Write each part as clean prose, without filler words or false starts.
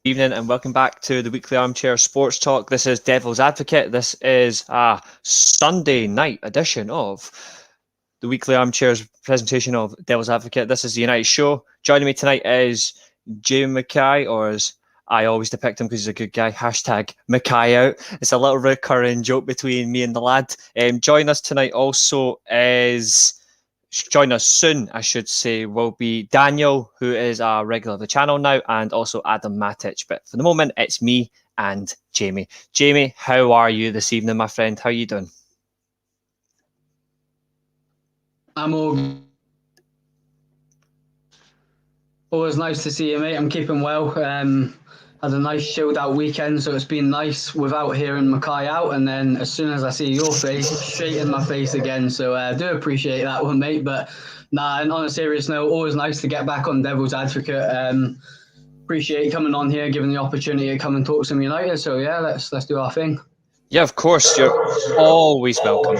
Evening and welcome back to the weekly Armchair Sports Talk. This is Devil's Advocate. This is a Sunday night edition of the weekly Armchair's presentation of Devil's Advocate. This is the United Show. Joining me tonight is Jamie Mackay, or as I always depict him because he's a good guy, hashtag Mackay out. It's a little recurring joke between me and the lad. Join us tonight also is... Join us soon, I should say, will be Daniel, who is a regular of the channel now, and also Adam Matic. But for the moment, it's me and Jamie. Jamie, how are you this evening, my friend? How are you doing? I'm always nice to see you, mate. I'm keeping well. Had a nice chilled out weekend, so it's been nice without hearing Mackay out. And then as soon as I see your face, straight in my face again. So I do appreciate that one, mate. But nah, and on a serious note, always nice to get back on Devil's Advocate. Appreciate coming on here, given the opportunity to come and talk some United. So yeah, let's do our thing. Yeah, of course. You're always welcome.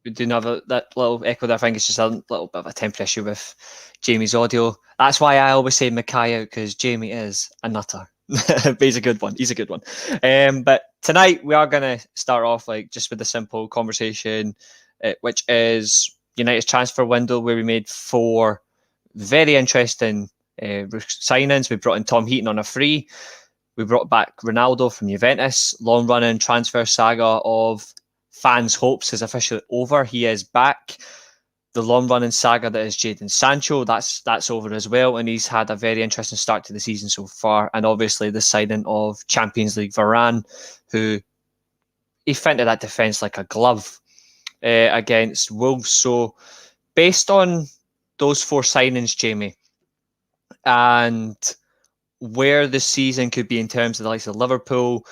We do have that little echo there. I think it's just a little bit of a temporary issue with Jamie's audio. That's why I always say Mackay out, because Jamie is a nutter. But he's a good one. But tonight we are going to start off just with a simple conversation, which is United's transfer window, where we made 4 very interesting signings. We brought in Tom Heaton on a free. We brought back Ronaldo from Juventus. Long-running transfer saga of fans' hopes is officially over. He is back. The long-running saga that is Jadon Sancho, that's over as well, and he's had a very interesting start to the season so far. And obviously the signing of Champions League Varane, who he finted that defence like a glove against Wolves. So based on those 4 signings, Jamie, and where the season could be in terms of the likes of Liverpool,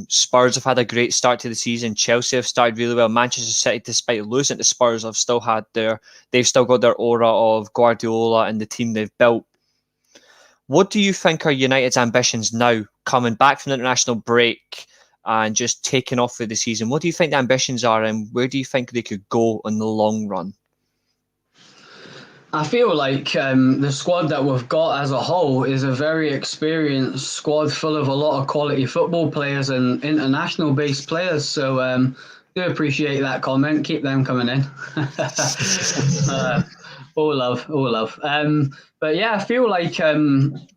Spurs have had a great start to the season. Chelsea have started really well. Manchester City, despite losing to Spurs, have still got their aura of Guardiola and the team they've built. What do you think are United's ambitions now, coming back from the international break and just taking off for the season? What do you think the ambitions are, and where do you think they could go in the long run? I feel like the squad that we've got as a whole is a very experienced squad full of a lot of quality football players and international-based players. So do appreciate that comment. Keep them coming in. All love. But yeah, I feel like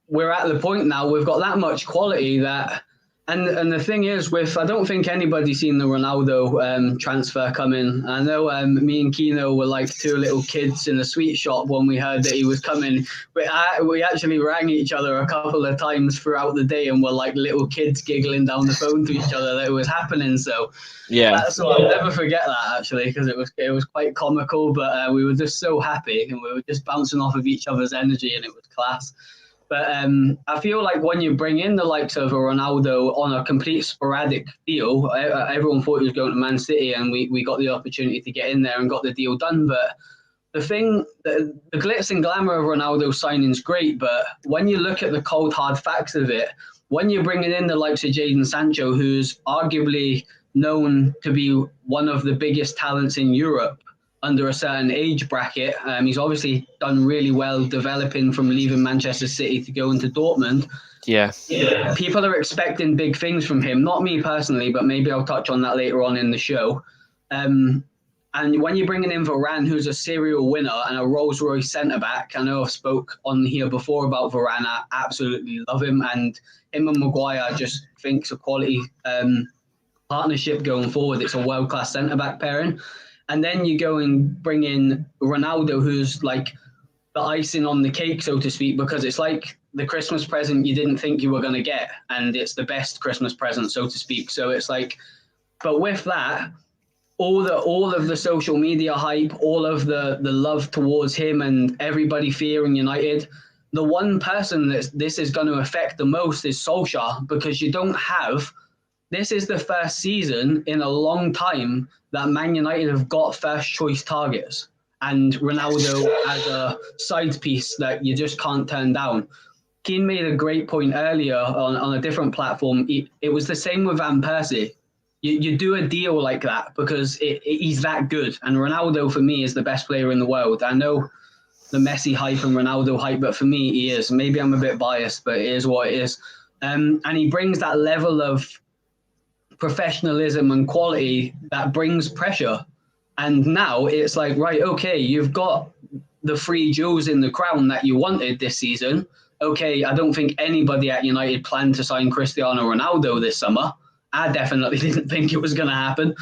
we're at the point now. We've got that much quality that... And the thing is, I don't think anybody's seen the Ronaldo transfer coming. I know me and Kino were like 2 little kids in a sweet shop when we heard that he was coming. We actually rang each other a couple of times throughout the day and were like little kids giggling down the phone to each other that it was happening. So yeah, I'll never forget that, actually, because it was quite comical. But we were just so happy, and we were just bouncing off of each other's energy, and it was class. But I feel like when you bring in the likes of a Ronaldo on a complete sporadic deal, everyone thought he was going to Man City, and we got the opportunity to get in there and got the deal done. But the glitz and glamour of Ronaldo signing is great, but when you look at the cold, hard facts of it, when you're bringing in the likes of Jadon Sancho, who's arguably known to be one of the biggest talents in Europe, under a certain age bracket. He's obviously done really well developing from leaving Manchester City to go into Dortmund. Yeah. People are expecting big things from him. Not me personally, but maybe I'll touch on that later on in the show. And when you're bringing in Varane, who's a serial winner and a Rolls-Royce centre-back, I know I've spoke on here before about Varane. I absolutely love him. And him and Maguire, I just think it's a quality partnership going forward. It's a world-class centre-back pairing. And then you go and bring in Ronaldo, who's like the icing on the cake, so to speak, because it's like the Christmas present you didn't think you were going to get. And it's the best Christmas present, so to speak. So it's like, but with that, all of the social media hype, all of the love towards him and everybody fearing United, the one person that this is going to affect the most is Solskjaer, because you don't have... This is the first season in a long time that Man United have got first choice targets, and Ronaldo as a side piece that you just can't turn down. Keane made a great point earlier on a different platform. It was the same with Van Persie. You do a deal like that because he's that good. And Ronaldo, for me, is the best player in the world. I know the Messi hype and Ronaldo hype, but for me, he is. Maybe I'm a bit biased, but it is what it is. And he brings that level of professionalism and quality that brings pressure. And now it's like, right, okay, you've got the three jewels in the crown that you wanted this season. Okay, I don't think anybody at United planned to sign Cristiano Ronaldo this summer. I definitely didn't think it was going to happen.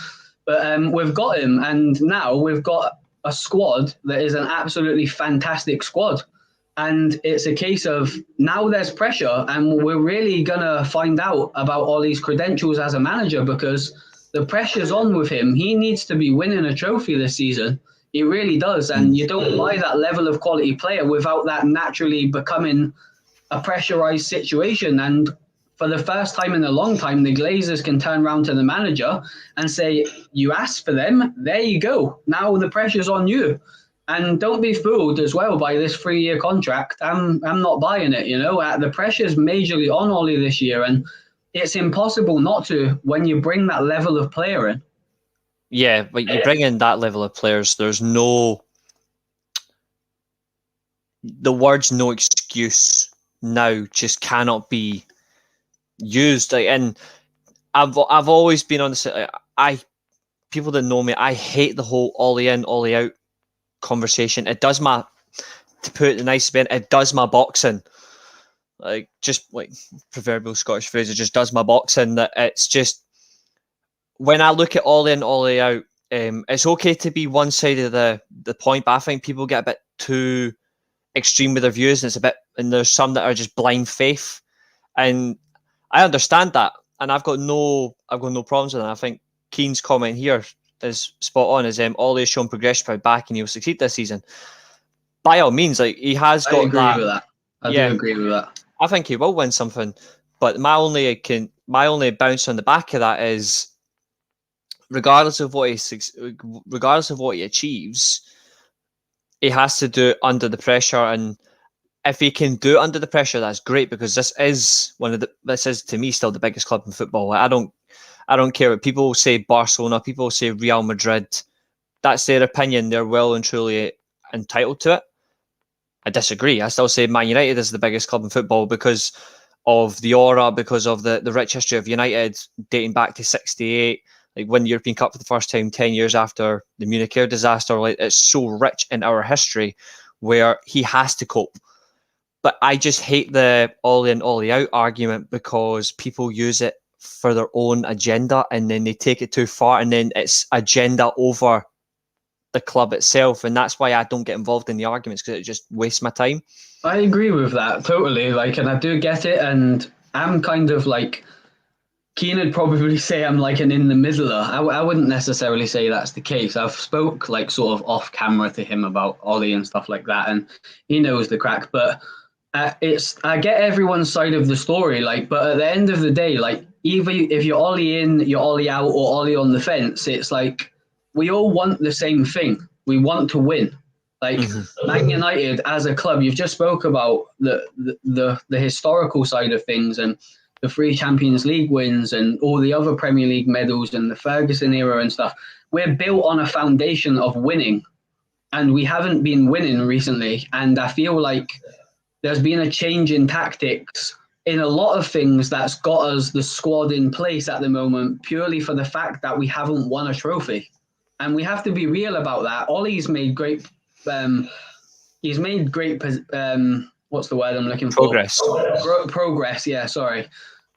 But we've got him, and now we've got a squad that is an absolutely fantastic squad. And it's a case of now there's pressure, and we're really going to find out about Ollie's credentials as a manager because the pressure's on with him. He needs to be winning a trophy this season. He really does. And you don't buy that level of quality player without that naturally becoming a pressurized situation. And for the first time in a long time, the Glazers can turn around to the manager and say, you asked for them, there you go. Now the pressure's on you. And don't be fooled as well by this 3-year contract. I'm not buying it, The pressure's majorly on Ollie this year, and it's impossible not to when you bring that level of player in. Yeah, but you bring in that level of players, there's no... The words no excuse now just cannot be used. And I've always been on the... people that know me, I hate the whole Ollie in, Ollie out conversation. It does my... To put it the nicest bit, it does my boxing. Just like proverbial Scottish phrase, it just does my boxing. That it's just... When I look at Ollie in, Ollie out, it's okay to be one side of the point, but I think people get a bit too extreme with their views, and there's some that are just blind faith, and I understand that, and I've got no problems with that. I think Keane's comment here is spot on. Is Ollie has shown progression by back, and he'll succeed this season. By all means, like he has got agree that. With that. I do agree with that. I think he will win something, but my only bounce on the back of that is, regardless of what he achieves, he has to do it under the pressure. And if he can do it under the pressure, that's great, because this is to me still the biggest club in football. I don't care what people say. Barcelona, people say Real Madrid. That's their opinion. They're well and truly entitled to it. I disagree. I still say Man United is the biggest club in football because of the aura, because of the rich history of United dating back to '68. Like win the European Cup for the first time 10 years after the Munich air disaster. Like it's so rich in our history where he has to cope. But I just hate the Ollie in, Ollie out argument, because people use it for their own agenda and then they take it too far, and then it's agenda over the club itself. And that's why I don't get involved in the arguments, because it just wastes my time. I agree with that totally. And I do get it. And I'm kind of like, Keane would probably say I'm like an in the middler. I wouldn't necessarily say that's the case. I've spoke sort of off camera to him about Ollie and stuff like that, and he knows the crack. But I get everyone's side of the story. But at the end of the day, either if you're Ollie in, you're Ollie out, or Ollie on the fence, it's like we all want the same thing. We want to win. Man United as a club, you've just spoke about the historical side of things and the 3 Champions League wins and all the other Premier League medals and the Ferguson era and stuff. We're built on a foundation of winning, and we haven't been winning recently. And I feel like there's been a change in tactics in a lot of things that's got us the squad in place at the moment, purely for the fact that we haven't won a trophy. And we have to be real about that. Ollie's made great... what's the word I'm looking for? Progress, yeah, sorry.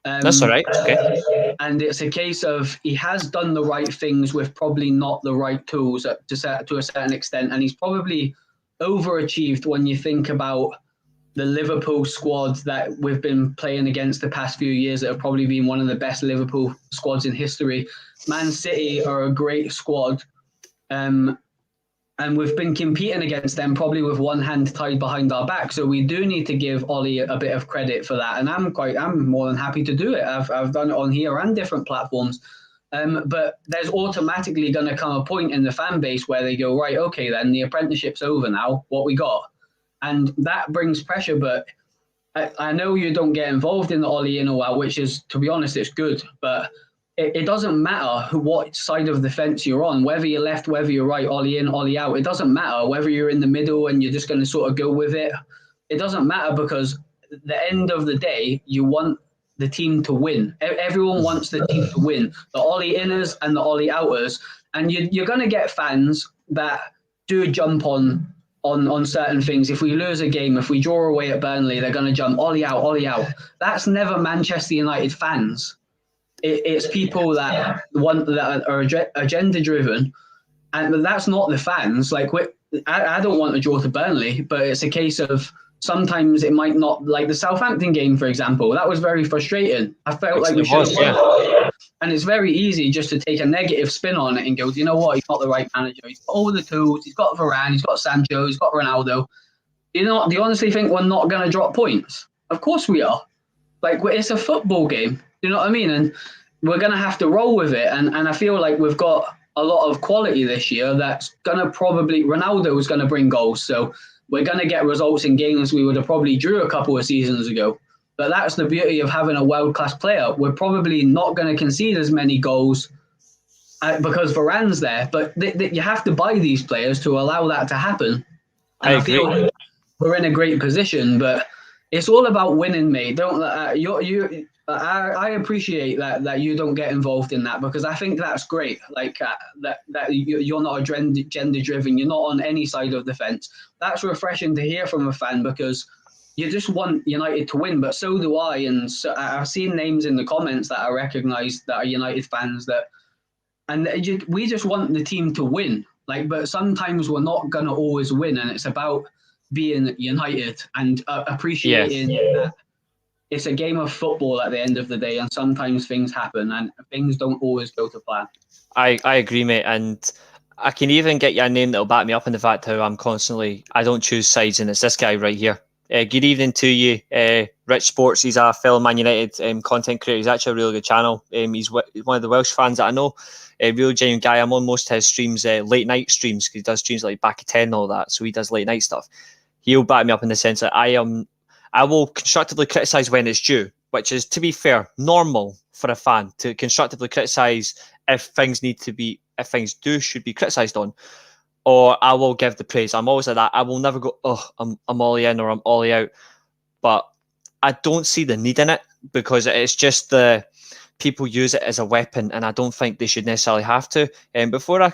That's all right. Okay. And it's a case of he has done the right things with probably not the right tools to a certain extent. And he's probably overachieved when you think about the Liverpool squad that we've been playing against the past few years that have probably been one of the best Liverpool squads in history. Man City are a great squad. And we've been competing against them probably with one hand tied behind our back. So we do need to give Ollie a bit of credit for that. And I'm more than happy to do it. I've done it on here and different platforms. But there's automatically going to come a point in the fan base where they go, right, okay, then the apprenticeship's over now. What we got? And that brings pressure. But I know you don't get involved in the Ollie in or out, which is, to be honest, it's good. But it doesn't matter what side of the fence you're on, whether you're left, whether you're right, Ollie in, Ollie out. It doesn't matter whether you're in the middle and you're just going to sort of go with it. It doesn't matter, because at the end of the day, you want the team to win. Everyone wants the team to win. The Ollie inners and the Ollie outers, and you're going to get fans that do jump on certain things. If we lose a game, if we draw away at Burnley, they're going to jump Ollie out, Ollie out. That's never Manchester United fans. It's people that are agenda driven, and that's not the fans. Like I don't want to draw to Burnley, but it's a case of sometimes it might not, like the Southampton game, for example. That was very frustrating. I felt like we should have won. And it's very easy just to take a negative spin on it and go, you know what? He's not the right manager. He's got all the tools. He's got Varane. He's got Sancho. He's got Ronaldo. You know, do you honestly think we're not going to drop points? Of course we are. Like, it's a football game. You know what I mean? And we're going to have to roll with it. And I feel like we've got a lot of quality this year that's going to probably, Ronaldo is going to bring goals. So we're going to get results in games we would have probably drew a couple of seasons ago. But that's the beauty of having a world-class player. We're probably not going to concede as many goals because Varane's there. But you have to buy these players to allow that to happen. And I feel like we're in a great position, but it's all about winning, mate. I appreciate that you don't get involved in that, because I think that's great. Like that you're not agenda driven. You're not on any side of the fence. That's refreshing to hear from a fan, because you just want United to win, but so do I. And so I've seen names in the comments that I recognise that are United fans we just want the team to win. Like, but sometimes we're not going to always win, and it's about being united and appreciating that it's a game of football at the end of the day, and sometimes things happen and things don't always go to plan. I agree, mate, and I can even get you a name that'll back me up in the fact how I don't choose sides, and it's this guy right here. Good evening to you, Rich Sports. He's a fellow Man United content creator. He's actually a really good channel. He's one of the Welsh fans that I know. A real genuine guy. I'm on most of his streams, late night streams, because he does streams like back at 10 and all that. So he does late night stuff. He'll back me up in the sense that I will constructively criticise when it's due, which is, to be fair, normal for a fan to constructively criticise if things should be criticised on. Or I will give the praise. I'm always like that. I will never go, I'm Ollie in or I'm Ollie out. But I don't see the need in it, because it's just the people use it as a weapon, and I don't think they should necessarily have to. And before I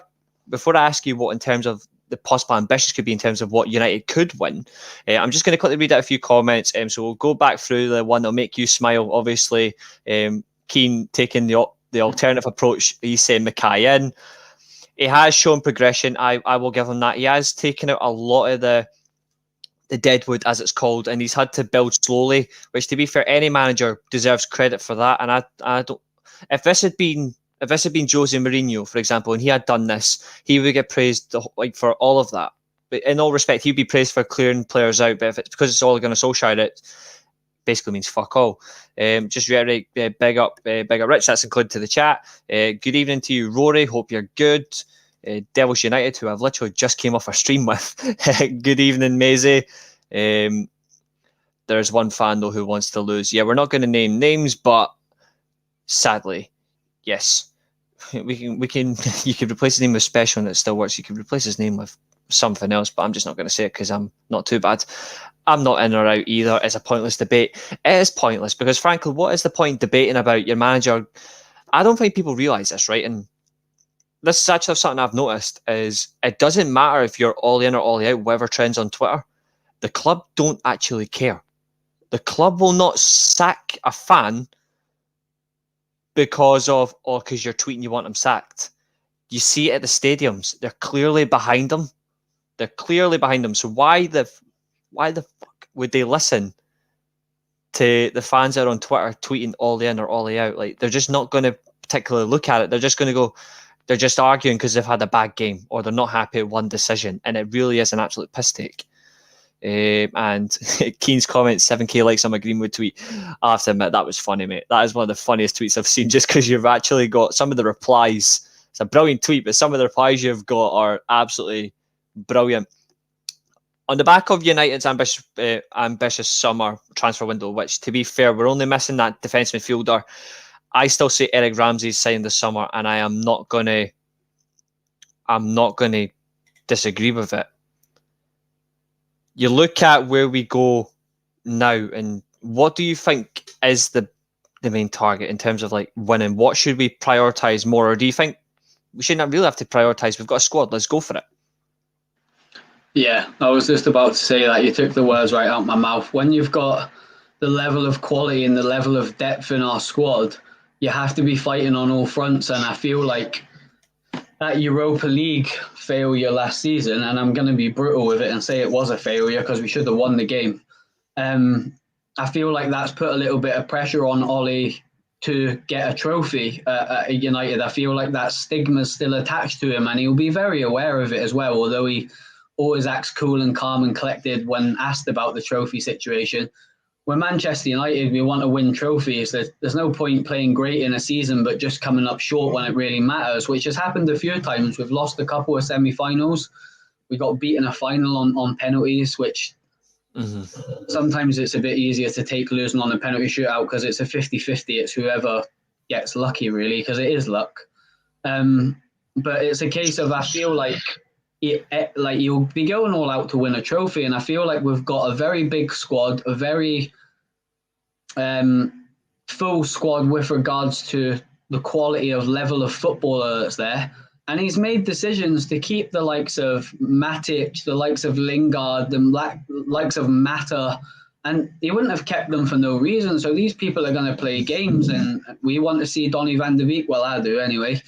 ask you what in terms of the possible ambitions could be in terms of what United could win, I'm just going to quickly read out a few comments. So we'll go back through the one that'll make you smile. Obviously, Keane taking the alternative approach. He's saying Mackay in. He has shown progression. I will give him that. He has taken out a lot of the deadwood, as it's called, and he's had to build slowly, which, to be fair, any manager deserves credit for that. And I don't. If this had been Jose Mourinho, for example, and he had done this, he would get praised for all of that. But in all respect, he'd be praised for clearing players out. But if it's because it's all going to Solskjaer, it basically means fuck all. Just reiterate, big up Rich. That's included to the chat. Good evening to you, Rory. Hope you're good. Devils United, who I've literally just came off a stream with. Good evening, Maisie. There's one fan though who wants to lose. Yeah, we're not going to name names, but sadly, yes, we can. You could replace his name with special, and it still works. You could replace his name with something else, but I'm just not going to say it because I'm not too bad. I'm not in or out either. It's a pointless debate. It is pointless because, frankly, what is the point debating about your manager? I don't think people realise this, right? And this is actually something I've noticed, is it doesn't matter if you're all in or all out, whatever trends on Twitter. The club don't actually care. The club will not sack a fan because you're tweeting you want them sacked. You see it at the stadiums. They're clearly behind them. So why the fuck would they listen to the fans out on Twitter tweeting all in or all out? Like, they're just not going to particularly look at it. They're just going to go, they're just arguing because they've had a bad game or they're not happy with one decision. And it really is an absolute piss take. And Keane's comment, 7k likes on my Greenwood tweet. I have to admit, that was funny, mate. That is one of the funniest tweets I've seen, just because you've actually got some of the replies. It's a brilliant tweet, but some of the replies you've got are absolutely brilliant. On the back of United's ambitious summer transfer window, which, to be fair, we're only missing that defence midfielder. I still say Eric Ramsey's signed this summer, and I'm not gonna disagree with it. You look at where we go now, and what do you think is the the main target in terms of like winning? What should we prioritise more, or do you think we shouldn't really have to prioritise? We've got a squad. Let's go for it. Yeah, I was just about to say that. You took the words right out of my mouth. When you've got the level of quality and the level of depth in our squad, you have to be fighting on all fronts. And I feel like that Europa League failure last season, and I'm going to be brutal with it and say it was a failure because we should have won the game. I feel like that's put a little bit of pressure on Ollie to get a trophy at United. I feel like that stigma is still attached to him, and he'll be very aware of it as well, although he always acts cool and calm and collected when asked about the trophy situation. We're Manchester United, we want to win trophies. There's no point playing great in a season but just coming up short when it really matters, which has happened a few times. We've lost a couple of semi-finals. We got beaten a final on penalties, which sometimes it's a bit easier to take losing on a penalty shootout because it's a 50-50. It's whoever gets lucky, really, because it is luck. But it's a case of, I feel like you'll be going all out to win a trophy, and I feel like we've got a very big squad, a very full squad with regards to the quality of level of footballer that's there. And he's made decisions to keep the likes of Matic, the likes of Lingard, the likes of Mata, and he wouldn't have kept them for no reason. So these people are going to play games, and we want to see Donny van de Beek. Well, I do anyway.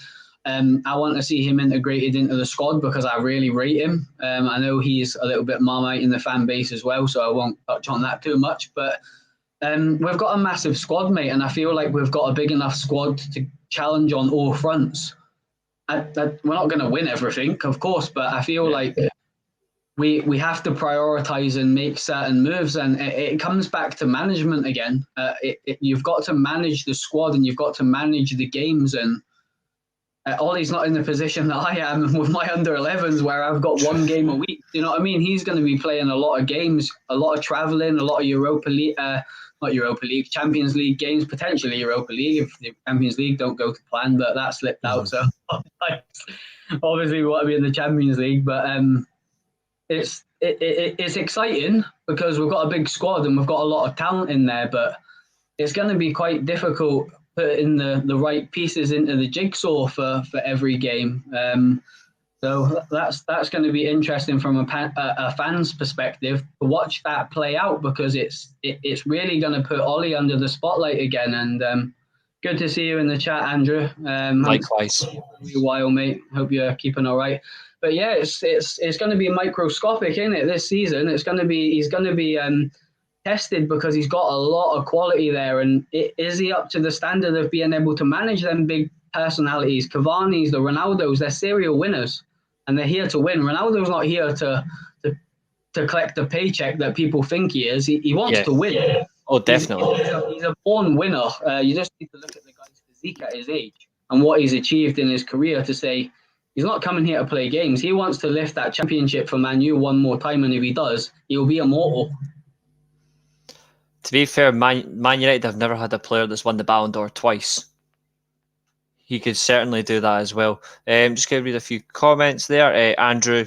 I want to see him integrated into the squad because I really rate him. I know he's a little bit Marmite in the fan base as well, so I won't touch on that too much. But we've got a massive squad, mate, and I feel like we've got a big enough squad to challenge on all fronts. We're not going to win everything, of course, but I feel like we have to prioritise and make certain moves, and it comes back to management again. You've got to manage the squad and you've got to manage the games, and Ollie's not in the position that I am with my under-11s where I've got one game a week. You know what I mean? He's going to be playing a lot of games, a lot of travelling, a lot of Europa League, not Europa League, Champions League games, potentially Europa League if the Champions League don't go to plan, but that slipped out. So obviously we want to be in the Champions League, but it's exciting because we've got a big squad and we've got a lot of talent in there, but it's going to be quite difficult putting the right pieces into the jigsaw for every game. So that's going to be interesting from a fan's perspective to watch that play out, because it's really going to put Ollie under the spotlight again. And good to see you in the chat, Andrew. Likewise. A while, mate. Hope you're keeping all right. But yeah, it's going to be microscopic, isn't it? This season, he's going to be tested because he's got a lot of quality there. And is he up to the standard of being able to manage them big personalities? Cavani's, the Ronaldos, they're serial winners. And they're here to win. Ronaldo's not here to collect the paycheck that people think he is. He wants to win. Oh, definitely. He's a born winner. You just need to look at the guy's physique at his age and what he's achieved in his career to say he's not coming here to play games. He wants to lift that championship for Man U one more time, and if he does, he'll be immortal. To be fair, Man United have never had a player that's won the Ballon d'Or twice. He could certainly do that as well. Just going to read a few comments there. Andrew,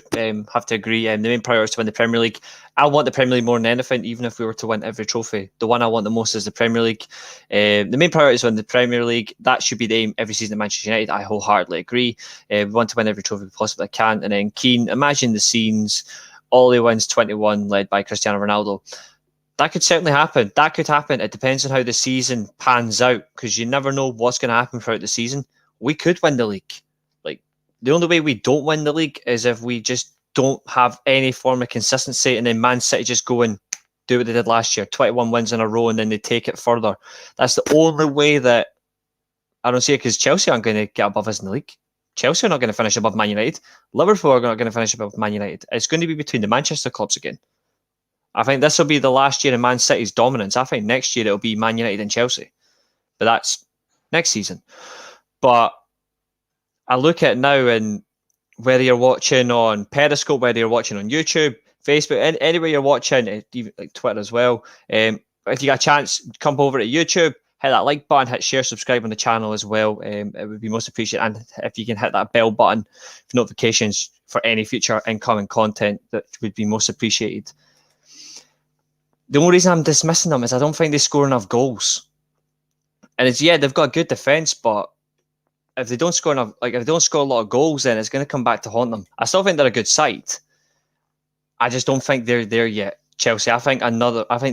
have to agree. The main priority is to win the Premier League. I want the Premier League more than anything, even if we were to win every trophy. The one I want the most is the Premier League. The main priority is to win the Premier League. That should be the aim every season at Manchester United. I wholeheartedly agree. We want to win every trophy we possibly can. And then Keane, imagine the scenes. Ollie wins 21, led by Cristiano Ronaldo. That could certainly happen. That could happen. It depends on how the season pans out, because you never know what's going to happen throughout the season. We could win the league. Like, the only way we don't win the league is if we just don't have any form of consistency, and then Man City just go and do what they did last year, 21 wins in a row, and then they take it further. That's the only way that I don't see it, because Chelsea aren't going to get above us in the league. Chelsea are not going to finish above Man United. Liverpool are not going to finish above Man United. It's going to be between the Manchester clubs again. I think this will be the last year of Man City's dominance. I think next year it'll be Man United and Chelsea. But that's next season. But I look at it now, and whether you're watching on Periscope, whether you're watching on YouTube, Facebook, anywhere you're watching, even like Twitter as well, if you got a chance, come over to YouTube, hit that like button, hit share, subscribe on the channel as well. It would be most appreciated. And if you can hit that bell button for notifications for any future incoming content, that would be most appreciated. The only reason I'm dismissing them is I don't think they score enough goals. And they've got a good defense, but if they don't score enough, if they don't score a lot of goals, then it's going to come back to haunt them. I still think they're a good side. I just don't think they're there yet. Chelsea, I think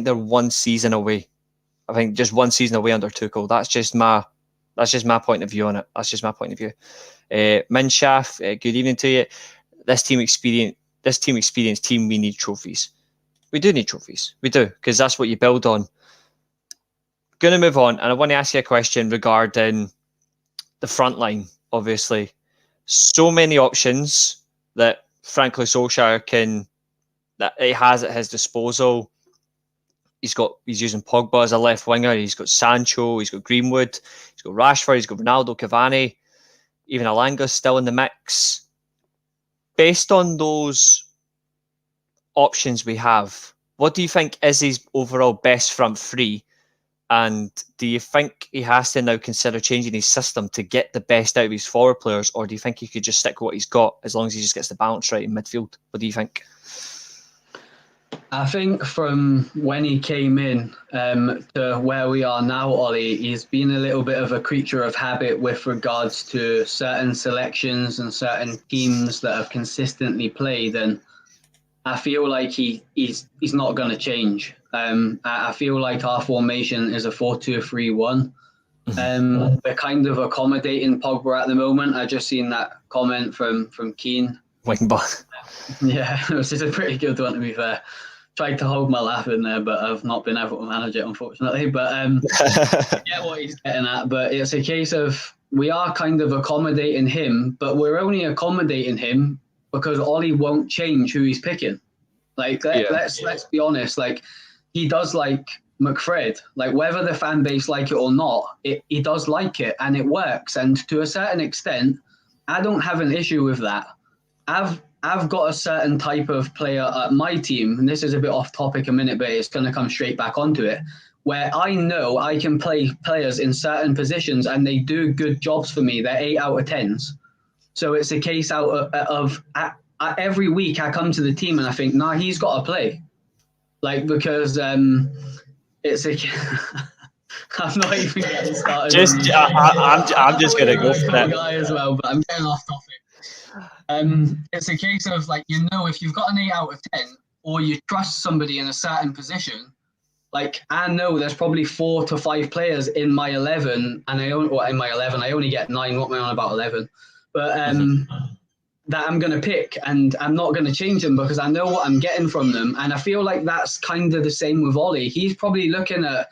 they're one season away. I think just one season away under Tuchel. That's just my point of view on it. That's just my point of view. Minshaf, good evening to you. This team experienced team, we need trophies. We do need trophies. We do, because that's what you build on. Going to move on, and I want to ask you a question regarding the front line. Obviously, so many options that frankly Solskjaer that he has at his disposal. He's using Pogba as a left winger. He's got Sancho. He's got Greenwood. He's got Rashford. He's got Ronaldo, Cavani. Even Alanga's still in the mix. Based on those options we have, what do you think is his overall best front three? And do you think he has to now consider changing his system to get the best out of his forward players, or do you think he could just stick with what he's got as long as he just gets the balance right in midfield? What do you think? I think from when he came in to where we are now, Ollie, he's been a little bit of a creature of habit with regards to certain selections and certain teams that have consistently played. And I feel like he's not going to change. I feel like our formation is a 4-2-3-1. We're kind of accommodating Pogba at the moment. I just seen that comment from Keane. Wingback. Yeah, it was just a pretty good one, to be fair. Tried to hold my laugh in there, but I've not been able to manage it, unfortunately. But I get what he's getting at. But it's a case of we are kind of accommodating him, but we're only accommodating him because Ollie won't change who he's picking. Let's be honest. Like, he does like McFred. Like, whether the fan base like it or not, he does like it, and it works. And to a certain extent, I don't have an issue with that. I've got a certain type of player at my team, and this is a bit off topic a minute, but it's going to come straight back onto it, where I know I can play players in certain positions and they do good jobs for me. They're 8 out of 10s. So it's a case of every week I come to the team and I think, nah, he's got to play. Like, because it's a... I'm not even getting started. I'm just going to go for that. Guy as well, but I'm getting off topic. It's a case of, like, if you've got an 8 out of 10 or you trust somebody in a certain position, like, I know there's probably 4 to 5 players in my 11, and I only get 9. What am I on about 11? But that I'm going to pick, and I'm not going to change them because I know what I'm getting from them. And I feel like that's kind of the same with Ollie. He's probably looking at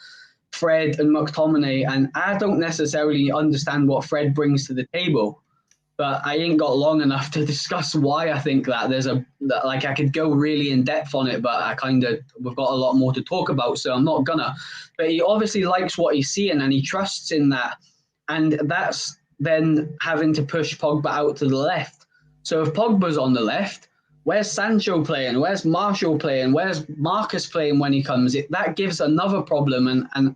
Fred and McTominay, and I don't necessarily understand what Fred brings to the table. But I ain't got long enough to discuss why I think that. I could go really in depth on it, but we've got a lot more to talk about, so I'm not gonna. But he obviously likes what he's seeing and he trusts in that. And that's then having to push Pogba out to the left. So if Pogba's on the left, where's Sancho playing? Where's Martial playing? Where's Marcus playing when he comes? That gives another problem. And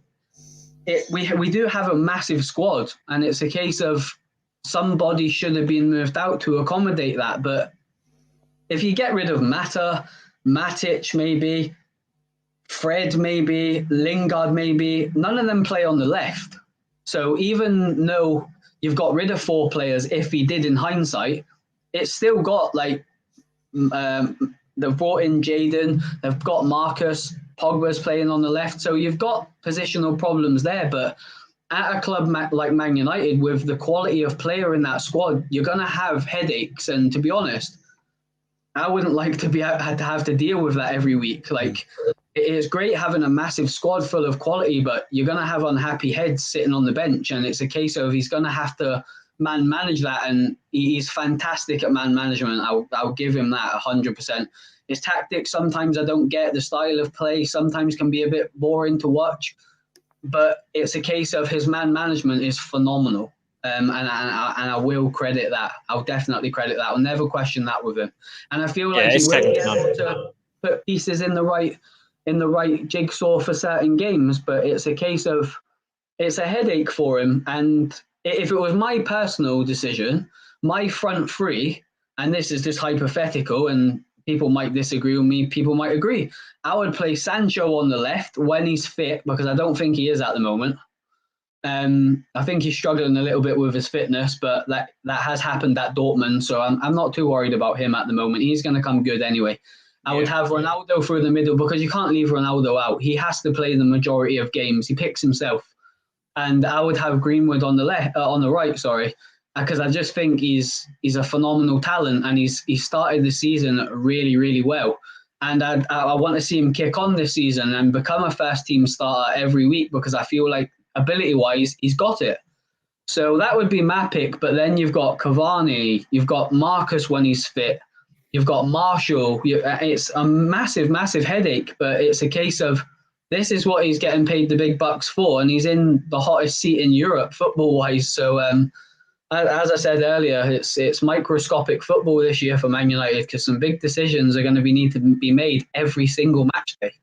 we do have a massive squad, and it's a case of somebody should have been moved out to accommodate that. But if you get rid of Mata, Matic maybe, Fred maybe, Lingard maybe, none of them play on the left. So even though you've got rid of 4 players, if he did in hindsight, it's still got, like, they've brought in Jadon, they've got Marcus, Pogba's playing on the left. So you've got positional problems there, but at a club like Man United, with the quality of player in that squad, you're going to have headaches. And to be honest, I wouldn't like to have to deal with that every week. Like, it's great having a massive squad full of quality, but you're going to have unhappy heads sitting on the bench. And it's a case of he's going to have to man manage that. And he's fantastic at man management. I'll give him that 100%. His tactics, sometimes I don't get. The style of play sometimes can be a bit boring to watch. But it's a case of his man management is phenomenal, and I will credit that. I'll definitely credit that. I'll never question that with him. And I feel like he will be able to put pieces in the right jigsaw for certain games. But it's a case of it's a headache for him. And if it was my personal decision, my front three, and this is just hypothetical, and people might disagree with me, people might agree, I would play Sancho on the left when he's fit, because I don't think he is at the moment. I think he's struggling a little bit with his fitness, but that has happened at Dortmund, so I'm not too worried about him at the moment. He's going to come good anyway. I would have Ronaldo through the middle because you can't leave Ronaldo out. He has to play the majority of games. He picks himself, and I would have Greenwood on the on the right. Sorry, because I just think he's a phenomenal talent, and he started the season really, really well. And I want to see him kick on this season and become a first team starter every week because I feel like ability wise he's got it. So that would be my pick. But then you've got Cavani, you've got Marcus when he's fit, you've got Marshall. It's a massive, massive headache. But it's a case of this is what he's getting paid the big bucks for, and he's in the hottest seat in Europe football wise. So as I said earlier, it's microscopic football this year for Man United because some big decisions are going to need to be made every single match day.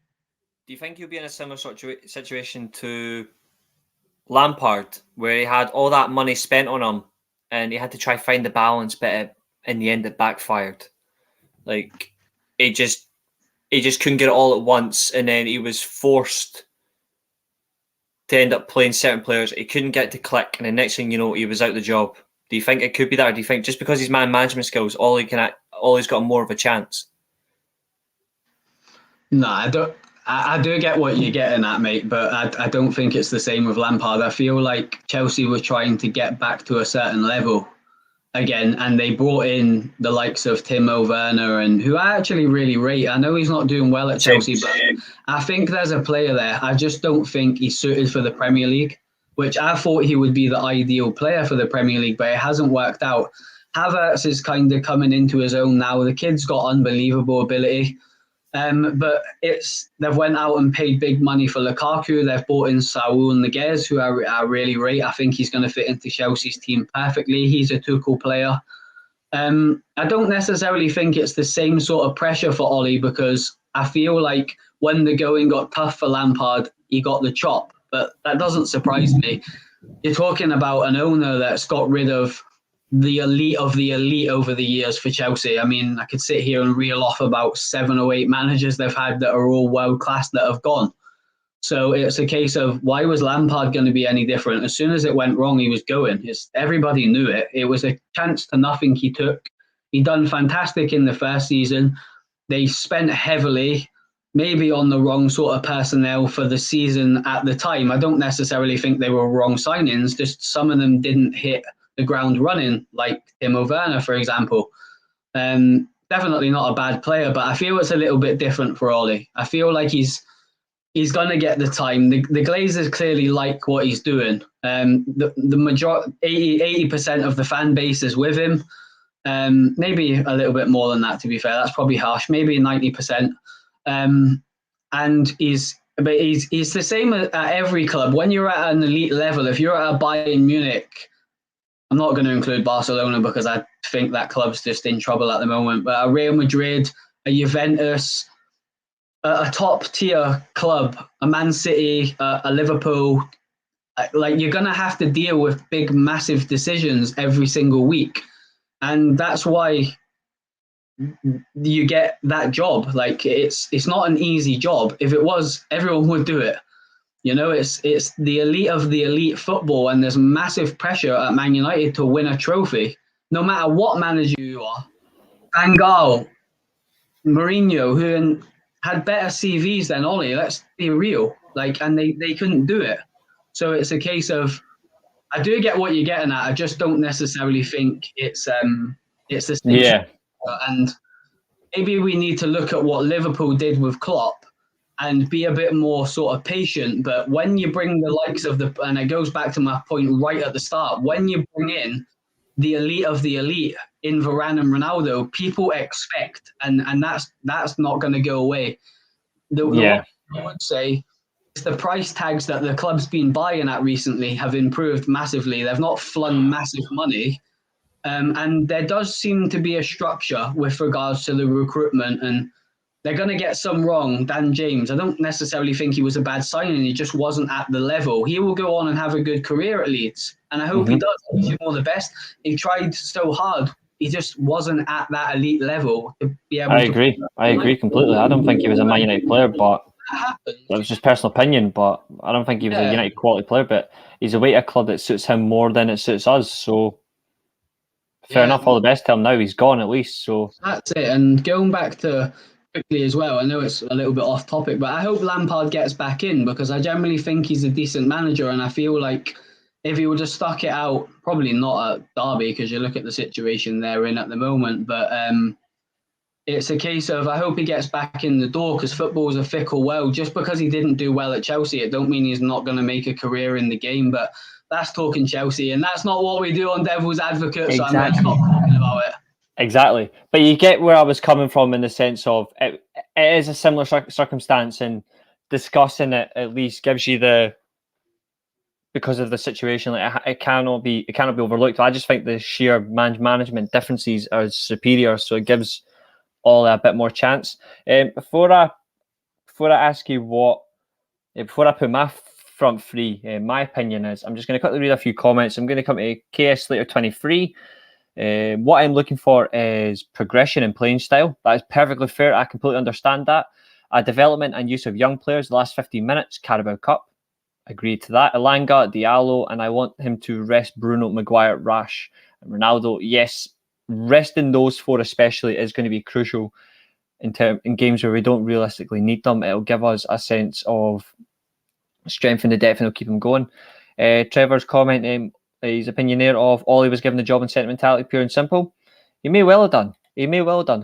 Do you think he'll be in a similar situation to Lampard, where he had all that money spent on him and he had to try find the balance, but in the end it backfired? Like he just couldn't get it all at once, and then he was forced to end up playing certain players. He couldn't get to click, and the next thing you know, he was out the job. Do you think it could be that, or do you think just because he's man management skills, all he's got more of a chance? No, I don't. I do get what you're getting at, mate, but I don't think it's the same with Lampard. I feel like Chelsea were trying to get back to a certain level again, and they brought in the likes of Timo Werner, and who I actually really rate. I know he's not doing well at Chelsea, but I think there's a player there. I just don't think he's suited for the Premier League, which I thought he would be the ideal player for the Premier League, but it hasn't worked out. Havertz is kind of coming into his own now. The kid's got unbelievable ability. But they've went out and paid big money for Lukaku. They've bought in Saul Niguez, who I really rate. I think he's going to fit into Chelsea's team perfectly. He's a Tuchel player. I don't necessarily think it's the same sort of pressure for Ollie because I feel like when the going got tough for Lampard, he got the chop. But that doesn't surprise me. You're talking about an owner that's got rid of the elite of the elite over the years for Chelsea. I mean, I could sit here and reel off about 7 or 8 managers they've had that are all world class that have gone. So it's a case of why was Lampard going to be any different? As soon as it went wrong, he was going. Everybody knew it. It was a chance to nothing he took. He done fantastic in the first season. They spent heavily, maybe on the wrong sort of personnel for the season at the time. I don't necessarily think they were wrong signings. Just some of them didn't hit the ground running, like Timo Werner, for example. Definitely not a bad player, but I feel it's a little bit different for Ollie. I feel like he's going to get the time. The Glazers clearly like what he's doing. The majority, 80% of the fan base is with him. Maybe a little bit more than that, to be fair. That's probably harsh. Maybe 90%. And he's the same at every club. When you're at an elite level, if you're at a Bayern Munich, I'm not going to include Barcelona because I think that club's just in trouble at the moment. But a Real Madrid, a Juventus, a top tier club, a Man City, a Liverpool, like you're going to have to deal with big, massive decisions every single week. And that's why you get that job. Like it's not an easy job. If it was, everyone would do it. You know, it's the elite of the elite football, and there's massive pressure at Man United to win a trophy, no matter what manager you are. Van Gaal, Mourinho, who had better CVs than Ollie, let's be real. Like, and they couldn't do it. So it's a case of, I do get what you're getting at. I just don't necessarily think it's the same. Yeah. And maybe we need to look at what Liverpool did with Klopp and be a bit more sort of patient. But when you bring the likes of and it goes back to my point right at the start, when you bring in the elite of the elite in Varane and Ronaldo, people expect, and that's not going to go away. The one I would say is the price tags that the club's been buying at recently have improved massively. They've not flung massive money. And there does seem to be a structure with regards to the recruitment, and they're going to get some wrong. Dan James, I don't necessarily think he was a bad signing. He just wasn't at the level. He will go on and have a good career at Leeds, and I hope he does. I wish him all the best. He tried so hard. He just wasn't at that elite level to be able I agree completely. I don't think he was a Man United player, but happens. That was just personal opinion, but I don't think he was a United quality player. But he's away to a club that suits him more than it suits us. So fair enough. All the best to him now. He's gone at least. So that's it. And going back to quickly as well, I know it's a little bit off topic, but I hope Lampard gets back in because I generally think he's a decent manager, and I feel like if he would have stuck it out, probably not at Derby because you look at the situation they're in at the moment, but it's a case of I hope he gets back in the door because football is a fickle world. Just because he didn't do well at Chelsea, it don't mean he's not going to make a career in the game. But that's talking Chelsea, and that's not what we do on Devil's Advocate. So I'm going to stop talking about it. Exactly, but you get where I was coming from in the sense of it is a similar circumstance, and discussing it at least gives you the, because of the situation, like it cannot be overlooked. I just think the sheer management differences are superior, so it gives all a bit more chance. Before I ask you before I put my front three, my opinion is I'm just going to quickly read a few comments. I'm going to come to KS Slater 23. What I'm looking for is progression and playing style. That is perfectly fair. I completely understand that. Development and use of young players. The last 15 minutes, Carabao Cup. Agreed to that. Elanga, Diallo, and I want him to rest Bruno, Maguire, Rash, and Ronaldo. Yes, resting those four especially is going to be crucial in games where we don't realistically need them. It'll give us a sense of strength in the depth and it'll keep them going. Trevor's comment, his opinion there of Ollie was given the job and sentimentality, pure and simple. He may well have done.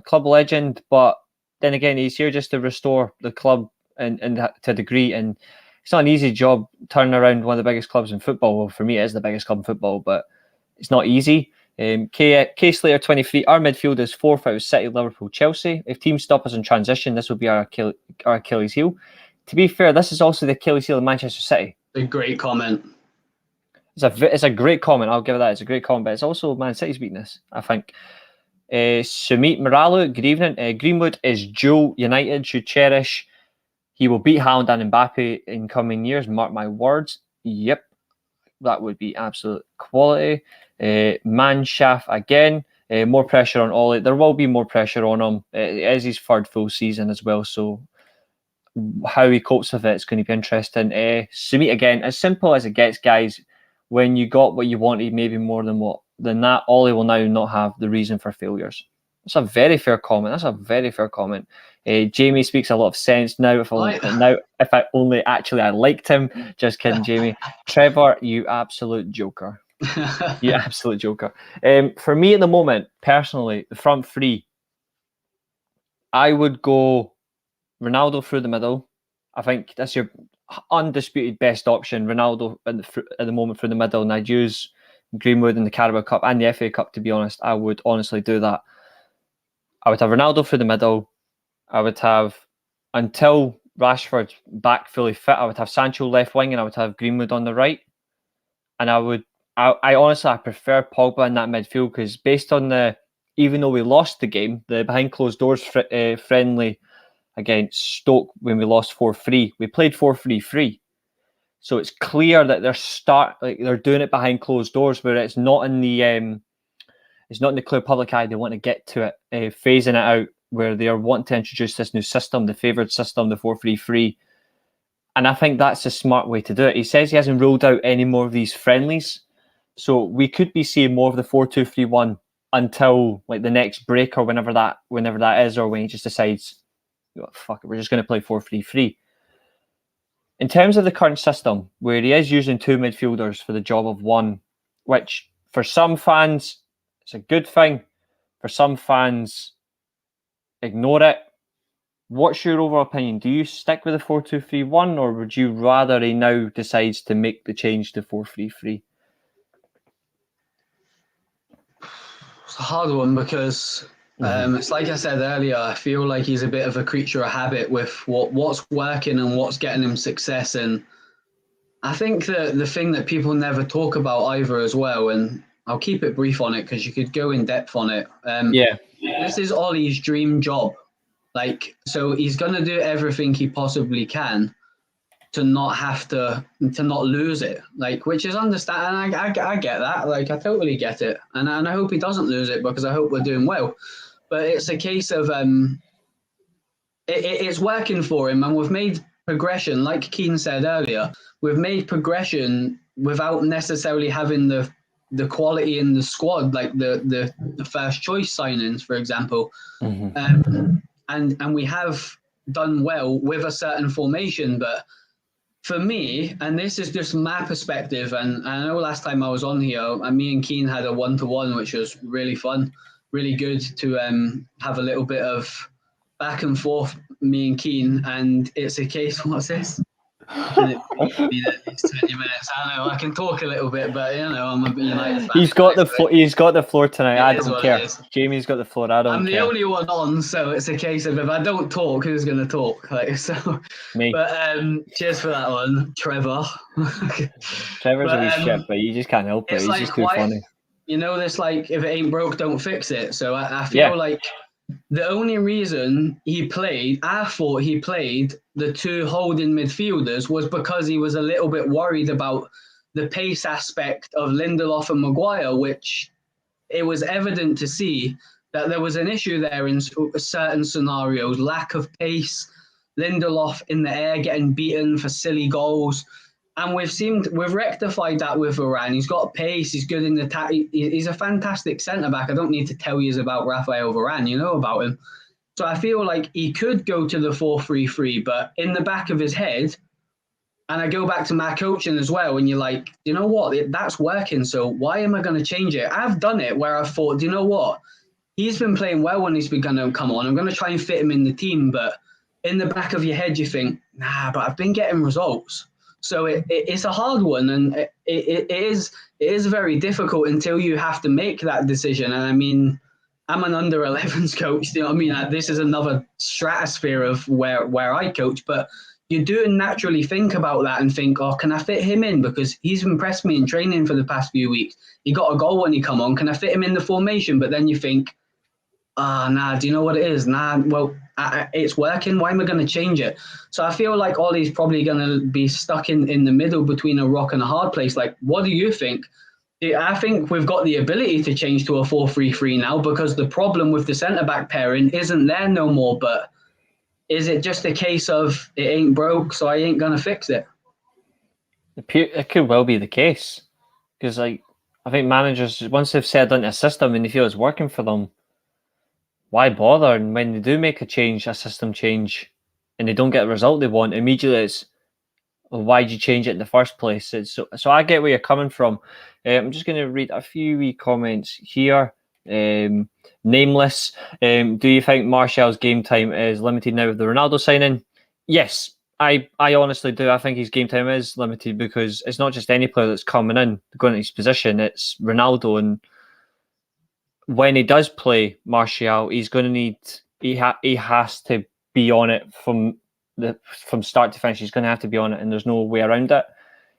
Club legend, but then again, he's here just to restore the club and to a degree. And it's not an easy job turning around one of the biggest clubs in football. Well, for me, it is the biggest club in football, but it's not easy. K Slater 23, our midfield is fourth out of City, Liverpool, Chelsea. If teams stop us in transition, this will be our Achilles heel. To be fair, this is also the Achilles heel of Manchester City. A great comment. It's a great comment. I'll give it that. It's a great comment, but it's also Man City's weakness, I think. Sumit Maralu, good evening. Greenwood is dual United should cherish. He will beat Haaland and Mbappe in coming years. Mark my words. Yep, that would be absolute quality. Manshaf again. More pressure on Ollie. There will be more pressure on him. It is his third full season as well, so how he copes with it is going to be interesting. Sumit again, as simple as it gets, guys. When you got what you wanted, maybe more than that, Ollie will now not have the reason for failures. That's a very fair comment. Jamie speaks a lot of sense now. If I only actually I liked him. Just kidding, Jamie. Trevor, you absolute joker. For me at the moment, personally, the front three, I would go Ronaldo through the middle. I think that's your undisputed best option. Ronaldo at the moment through the middle, and I'd use Greenwood in the Carabao Cup and the FA Cup, to be honest. I would honestly do that. I would have Ronaldo through the middle. I would have, until Rashford's back fully fit, I would have Sancho left wing and I would have Greenwood on the right. And I honestly prefer Pogba in that midfield because based on even though we lost the game, the behind closed doors friendly against Stoke when we lost 4-3, we played 4-3-3. So it's clear that they're doing it behind closed doors where it's not in the clear public eye. They want to get to it, phasing it out where they are wanting to introduce this new system, the favoured system, the 4-3-3. And I think that's a smart way to do it. He says he hasn't ruled out any more of these friendlies. So we could be seeing more of the 4-2-3-1 until like the next break or whenever that is, or when he just decides, fuck it, we're just going to play 4-3-3. In terms of the current system, where he is using two midfielders for the job of one, which for some fans, it's a good thing. For some fans, ignore it. What's your overall opinion? Do you stick with the 4-2-3-1 or would you rather he now decides to make the change to 4-3-3? It's a hard one because it's like I said earlier, I feel like he's a bit of a creature of habit with what's working and what's getting him success. And I think that the thing that people never talk about either as well, and I'll keep it brief on it because you could go in depth on it. This is Ollie's dream job. So he's going to do everything he possibly can to not lose it, which is understand. I get that. I totally get it. And I hope he doesn't lose it because I hope we're doing well. But it's a case of it's working for him. And we've made progression, like Keane said earlier, we've made progression without necessarily having the quality in the squad, like the first choice signings, for example. And we have done well with a certain formation, but for me, and this is just my perspective, and I know last time I was on here, me and Keane had a 1-to-1, which was really fun, really good to have a little bit of back and forth, me and Keane, and it's a case, what's this? Can it be that it's 20 minutes? I don't know, I can talk a little bit, but I'm a United fan. He's got the floor tonight. I don't care. Jamie's got the floor. I don't care. I'm the only one on, so it's a case of if I don't talk, who's going to talk? Me. But cheers for that one, Trevor. Trevor's a wee shit, but you just can't help it. He's just too funny. This if it ain't broke, don't fix it. So I feel like the only reason I thought he played the two holding midfielders was because he was a little bit worried about the pace aspect of Lindelof and Maguire, which it was evident to see that there was an issue there in certain scenarios, lack of pace, Lindelof in the air getting beaten for silly goals. And we've rectified that with Varane. He's got pace. He's good in the attack. He's a fantastic centre-back. I don't need to tell you about Raphael Varane. You know about him. So I feel like he could go to the 4-3-3, but in the back of his head, and I go back to my coaching as well, and you're like, you know what? That's working, so why am I going to change it? I've done it where I've thought, do you know what? He's been playing well when he's been going to come on. I'm going to try and fit him in the team, but in the back of your head, you think, nah, but I've been getting results. So it's a hard one, and it is very difficult until you have to make that decision. And I mean, I'm an under-11s coach. You know what I mean? This is another stratosphere of where I coach, but you do naturally think about that and think, oh, can I fit him in? Because he's impressed me in training for the past few weeks. He got a goal when he come on. Can I fit him in the formation? But then you think, nah, do you know what it is? Nah, well, it's working. Why am I going to change it? So I feel like Ollie's probably going to be stuck in the middle between a rock and a hard place. Like, what do you think? I think we've got the ability to change to a 4-3-3 now because the problem with the centre-back pairing isn't there no more. But is it just a case of it ain't broke, so I ain't going to fix it? It could well be the case. Because I think managers, once they've settled into a system and they feel it's working for them, why bother? And when they do make a system change, and they don't get the result they want, immediately it's, well, why did you change it in the first place? So I get where you're coming from. I'm just going to read a few wee comments here. Nameless. Do you think Martial's game time is limited now with the Ronaldo signing? Yes, I honestly do. I think his game time is limited because it's not just any player that's coming in, going into his position. It's Ronaldo, and when he does play Martial, he's going to need. He has to be on it from start to finish. He's going to have to be on it, and there's no way around it.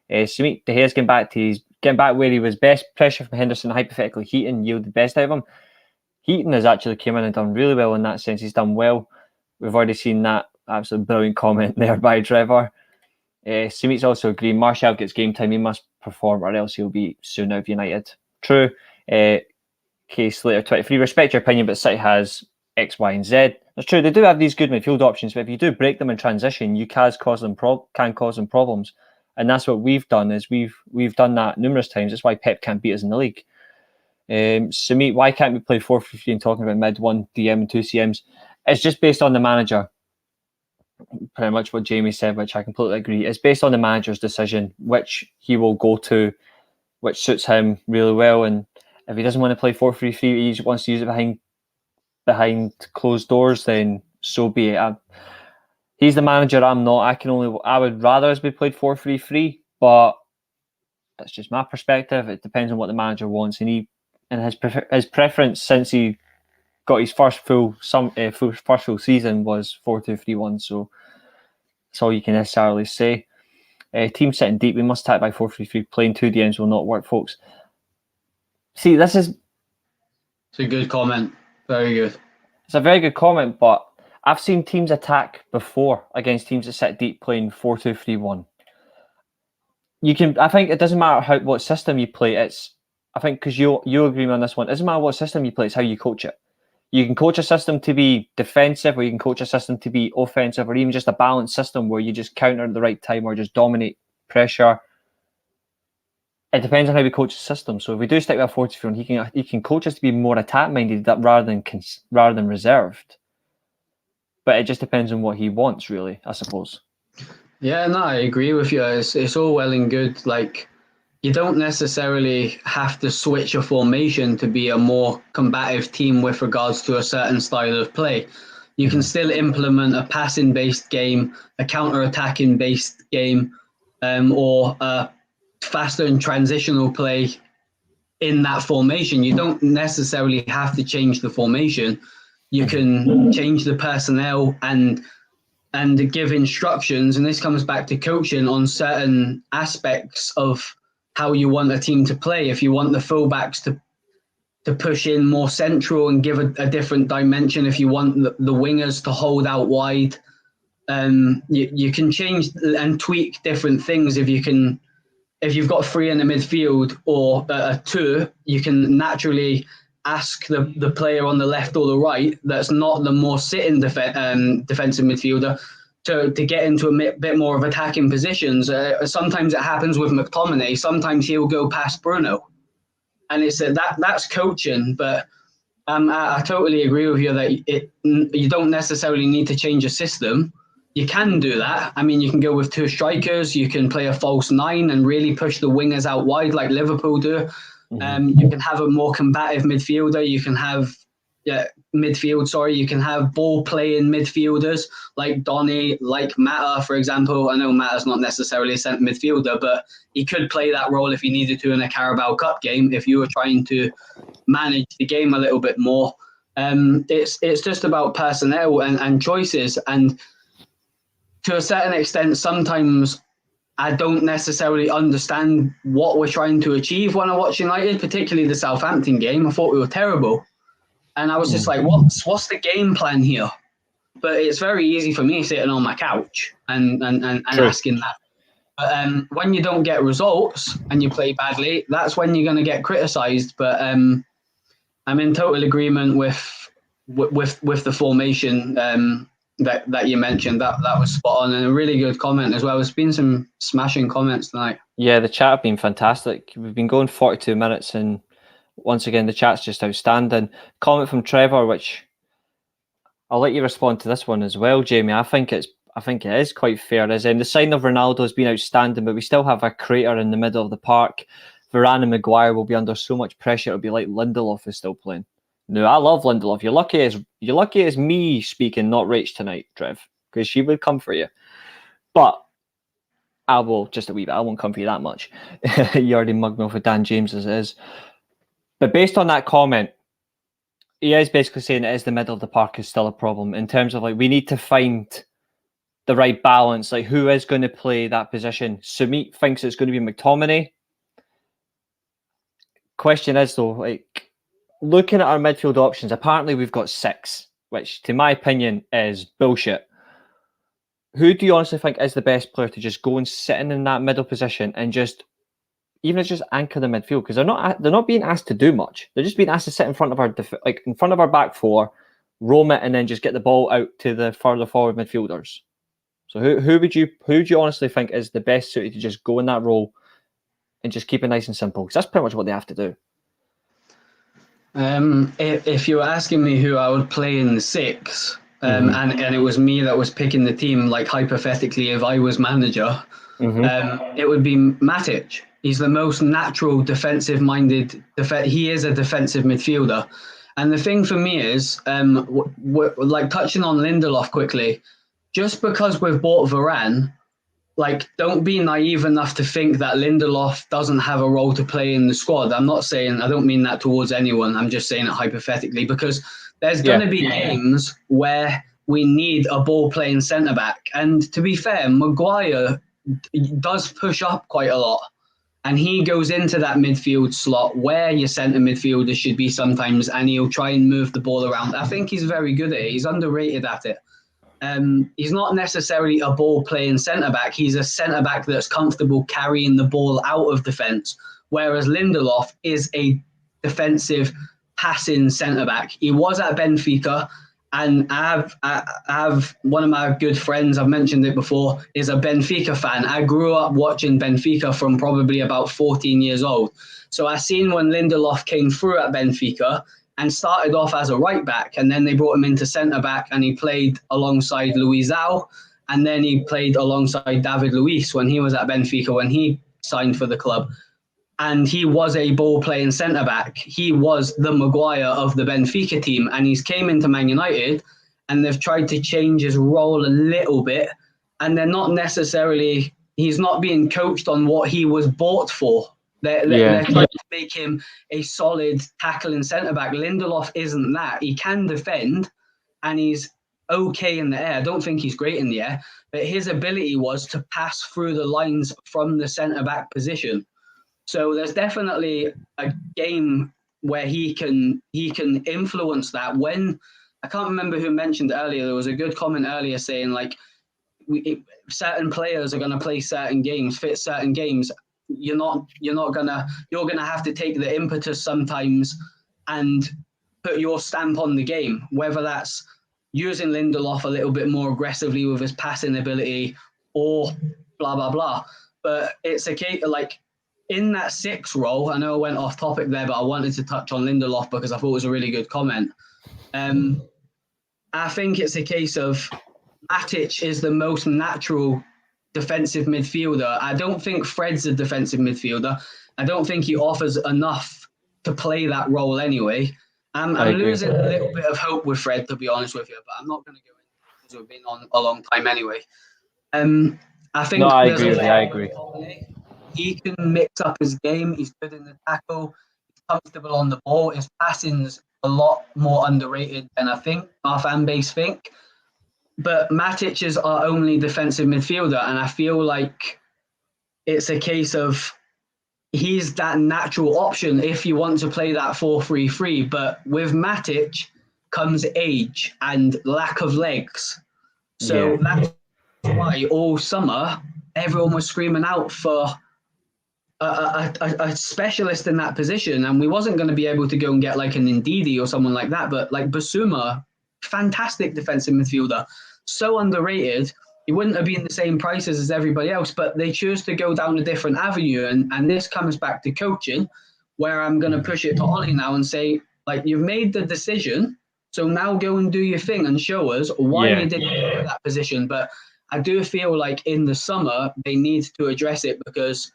Sumit De Gea's getting back where he was best. Pressure from Henderson, hypothetically Heaton yielded the best out of him. Heaton has actually came in and done really well in that sense. He's done well. We've already seen that absolutely brilliant comment there by Trevor. Sumit's also agreeing Martial gets game time. He must perform or else he'll be soon out of United. True. Case Slater 23. Respect your opinion, but City has X, Y, and Z. That's true. They do have these good midfield options, but if you do break them in transition, you can cause them problems. And that's what we've done. Is we've done that numerous times. That's why Pep can't beat us in the league. Sumit, why can't we play 4-3-3 and talking about mid 1 DM and 2 CMs? It's just based on the manager. Pretty much what Jamie said, which I completely agree. It's based on the manager's decision, which he will go to, which suits him really well. And if he doesn't want to play 4-3-3, he wants to use it behind closed doors, then so be it. He's the manager, I'm not. I would rather us be played 4-3-3, but that's just my perspective. It depends on what the manager wants, and his preference since he got his first full season was 4-2-3-1. So that's all you can necessarily say. Team sitting deep, we must attack by 4-3-3. Playing 2 DMs will not work, folks. See, it's a good comment. Very good. It's a very good comment, but I've seen teams attack before against teams that sit deep playing 4-2-3-1. I think it doesn't matter what system you play. I think because you agree on this one. It doesn't matter what system you play, it's how you coach it. You can coach a system to be defensive, or you can coach a system to be offensive, or even just a balanced system where you just counter at the right time or just dominate pressure. It depends on how we coach the system. So if we do stick with a 4-2-3-1, he can coach us to be more attack minded rather than reserved. But it just depends on what he wants, really, I suppose. Yeah, no, I agree with you. It's all well and good. Like, you don't necessarily have to switch a formation to be a more combative team with regards to a certain style of play. You can still implement a passing-based game, a counter-attacking based game, or a faster and transitional play in that formation. You don't necessarily have to change the formation. You can change the personnel and give instructions, and this comes back to coaching on certain aspects of how you want a team to play. If you want the fullbacks to push in more central and give a different dimension, if you want the wingers to hold out wide, you can change and tweak different things. If you've got 3 in the midfield or a 2, you can naturally ask the player on the left or the right that's not the more sitting defensive midfielder to get into a bit more of attacking positions. Sometimes it happens with McTominay. Sometimes he'll go past Bruno. And it's that's coaching, but I totally agree with you that you don't necessarily need to change a system. You can do that. I mean, you can go with 2 strikers. You can play a false 9 and really push the wingers out wide like Liverpool do. You can have a more combative midfielder. You can have you can have ball playing midfielders like Donny, like Mata, for example. I know Mata's not necessarily a centre midfielder, but he could play that role if he needed to in a Carabao Cup game if you were trying to manage the game a little bit more. It's just about personnel and choices. And to a certain extent, sometimes I don't necessarily understand what we're trying to achieve when I watch United, particularly the Southampton game. I thought we were terrible. And I was just like, what's the game plan here? But it's very easy for me sitting on my couch and asking that. But when you don't get results and you play badly, that's when you're going to get criticised. But I'm in total agreement with the formation that you mentioned. That was spot on, and a really good comment as well. There's been some smashing comments tonight. Yeah, the chat have been fantastic. We've been going 42 minutes, and once again, the chat's just outstanding. Comment from Trevor, which I'll let you respond to this one as well, Jamie. I think it is quite fair. As the sign of Ronaldo has been outstanding, but we still have a crater in the middle of the park. Varane and Maguire will be under so much pressure. It'll be like Lindelof is still playing. No, I love Lindelof. You're lucky as me speaking, not Rach tonight, Trev, because she would come for you. But I will just a wee bit. I won't come for you that much. You already mugged me off with Dan James as it is. But based on that comment, he is basically saying it is the middle of the park is still a problem in terms of like we need to find the right balance. Like who is going to play that position? Sumit thinks it's going to be McTominay. Question is though, like looking at our midfield options, apparently we've got 6, which to my opinion is bullshit. Who do you honestly think is the best player to just go and sit in that middle position and just anchor the midfield? Because they're not being asked to do much. They're just being asked to sit in front of our back 4, roam it, and then just get the ball out to the further forward midfielders. So who do you honestly think is the best suited to just go in that role and just keep it nice and simple? Because that's pretty much what they have to do. If you're asking me who I would play in the 6, and it was me that was picking the team, like hypothetically, if I was manager, it would be Matic. He's the most natural defensive-minded. He is a defensive midfielder. And the thing for me is, like touching on Lindelof quickly, just because we've bought Varane, like don't be naive enough to think that Lindelof doesn't have a role to play in the squad. I don't mean that towards anyone. I'm just saying it hypothetically because there's going to be games where we need a ball-playing centre-back. And to be fair, Maguire does push up quite a lot. And he goes into that midfield slot where your centre midfielder should be sometimes, and he'll try and move the ball around. I think he's very good at it. He's underrated at it. He's not necessarily a ball-playing centre-back. He's a centre-back that's comfortable carrying the ball out of defence, whereas Lindelof is a defensive passing centre-back. He was at Benfica, and I have one of my good friends, I've mentioned it before, is a Benfica fan. I grew up watching Benfica from probably about 14 years old. So I seen when Lindelof came through at Benfica and started off as a right-back, and then they brought him into centre-back, and he played alongside Luizão, and then he played alongside David Luiz when he was at Benfica, when he signed for the club. And he was a ball-playing centre-back. He was the Maguire of the Benfica team, and he's came into Man United, and they've tried to change his role a little bit, and they're not necessarily, he's not being coached on what he was bought for. They're trying to make him a solid tackling centre-back. Lindelof isn't that. He can defend, and he's okay in the air. I don't think he's great in the air, but his ability was to pass through the lines from the centre-back position. So there's definitely a game where he can influence that. When I can't remember who mentioned earlier, there was a good comment earlier saying like certain players are going to play certain games, fit certain games. You're gonna have to take the impetus sometimes and put your stamp on the game, whether that's using Lindelof a little bit more aggressively with his passing ability or blah blah blah. But it's a case like in that 6 role, I know I went off topic there, but I wanted to touch on Lindelof because I thought it was a really good comment. I think it's a case of Matic is the most natural defensive midfielder. I don't think Fred's a defensive midfielder. I don't think he offers enough to play that role anyway. I'm losing a little bit of hope with Fred, to be honest with you, but I'm not going to go into it because we've been on a long time anyway. I think I agree. He can mix up his game. He's good in the tackle. He's comfortable on the ball. His passing's a lot more underrated than I think our fan base think. But Matic is our only defensive midfielder, and I feel like it's a case of he's that natural option if you want to play that 4-3-3. But with Matic comes age and lack of legs. So that's why all summer everyone was screaming out for a specialist in that position, and we wasn't going to be able to go and get like an Ndidi or someone like that, but like Basuma, fantastic defensive midfielder, so underrated. He wouldn't have been the same prices as everybody else, but they choose to go down a different avenue, and this comes back to coaching, where I'm going to push it to Ollie now and say, like, you've made the decision, so now go and do your thing and show us why you didn't get that position. But I do feel like in the summer they need to address it, because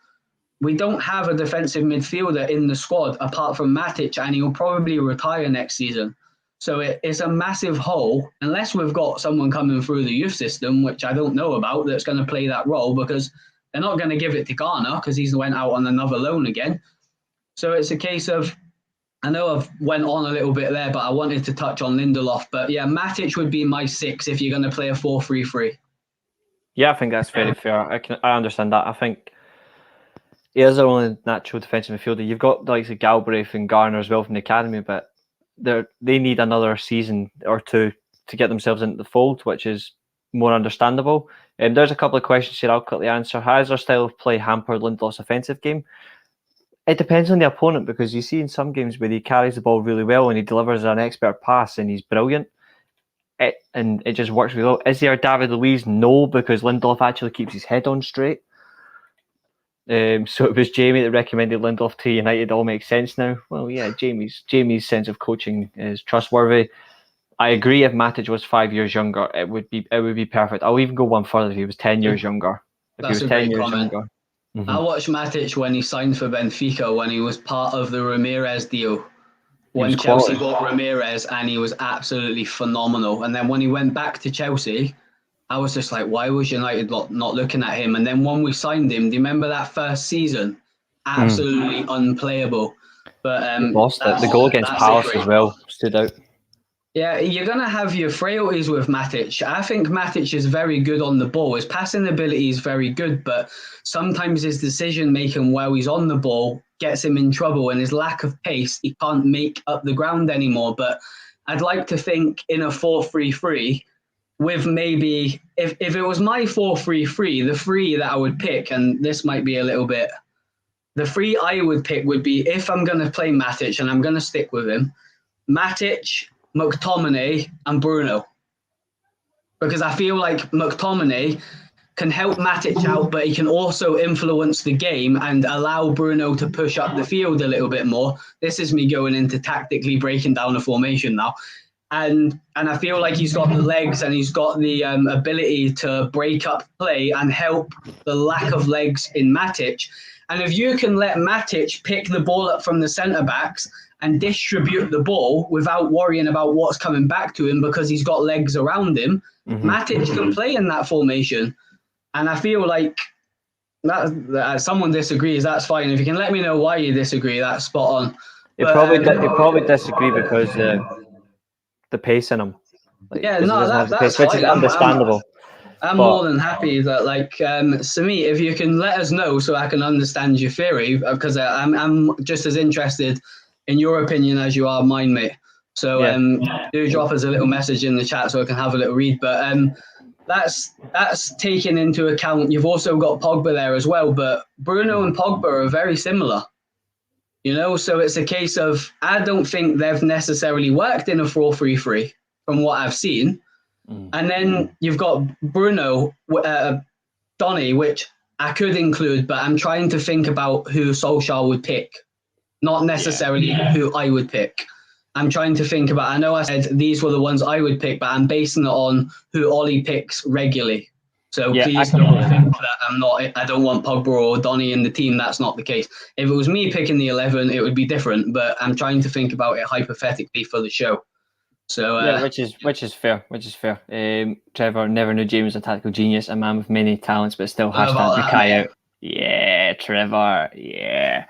we don't have a defensive midfielder in the squad apart from Matic, and he'll probably retire next season. So it's a massive hole, unless we've got someone coming through the youth system, which I don't know about, that's going to play that role, because they're not going to give it to Garner because he's went out on another loan again. So it's a case of, I know I've went on a little bit there, but I wanted to touch on Lindelof. But yeah, Matic would be my 6 if you're going to play a 4-3-3. Yeah, I think that's very fair. I understand that. I think he is our only natural defensive midfielder. You've got the likes of Galbraith and Garner as well from the academy, but they need another season or two to get themselves into the fold, which is more understandable. There's a couple of questions here I'll quickly answer. Has our style of play hampered Lindelof's offensive game? It depends on the opponent, because you see in some games where he carries the ball really well and he delivers an expert pass and he's brilliant. And it just works really well. Is he our David Luiz? No, because Lindelof actually keeps his head on straight. So it was Jamie that recommended Lindelof to United. All makes sense now. Well, yeah, Jamie's sense of coaching is trustworthy. I agree. If Matic was 5 years younger, it would be perfect. I'll even go one further. If he was 10 years younger, That's he was 10 years comment. Younger. Mm-hmm. I watched Matic when he signed for Benfica, when he was part of the Ramirez deal. When Chelsea bought Ramirez, and he was absolutely phenomenal. And then when he went back to Chelsea, I was just like, why was United not looking at him? And then when we signed him, do you remember that first season? Absolutely unplayable. But lost it. The goal against Palace as well stood out. Yeah, you're going to have your frailties with Matic. I think Matic is very good on the ball. His passing ability is very good, but sometimes his decision-making while he's on the ball gets him in trouble, and his lack of pace, he can't make up the ground anymore. But I'd like to think in a 4-3-3, with maybe, if it was my 4-3-3, the 3 that I would pick, and this might be a little bit, the 3 I would pick would be, if I'm going to play Matic and I'm going to stick with him, Matic, McTominay, and Bruno. Because I feel like McTominay can help Matic out, but he can also influence the game and allow Bruno to push up the field a little bit more. This is me going into tactically breaking down a formation now. And I feel like he's got the legs and he's got the ability to break up play and help the lack of legs in Matic. And if you can let Matic pick the ball up from the centre-backs and distribute the ball without worrying about what's coming back to him because he's got legs around him, Matic can play in that formation. And I feel like that someone disagrees, that's fine. If you can let me know why you disagree, that's spot on. You probably disagree because the pace in him. Like, that's which is understandable. I'm more than happy that, like, Samit, if you can let us know so I can understand your theory, because I'm just as interested in your opinion as you are mine, mate. So do drop us a little message in the chat so I can have a little read. But that's taken into account. You've also got Pogba there as well, but Bruno and Pogba are very similar. You know, so it's a case of, I don't think they've necessarily worked in a 4-3-3 from what I've seen. And then you've got Bruno, Donny, which I could include, but I'm trying to think about who Solskjaer would pick, not necessarily who I would pick. I'm trying to think about, I know I said these were the ones I would pick, but I'm basing it on who Ollie picks regularly. So please don't think that I don't want Pogba or Donny in the team. That's not the case. If it was me picking the 11, it would be different, but I'm trying to think about it hypothetically for the show. So which is fair. Trevor never knew James was a tactical genius, a man with many talents, but still hashtag Mackay out. Yeah, Trevor. Yeah.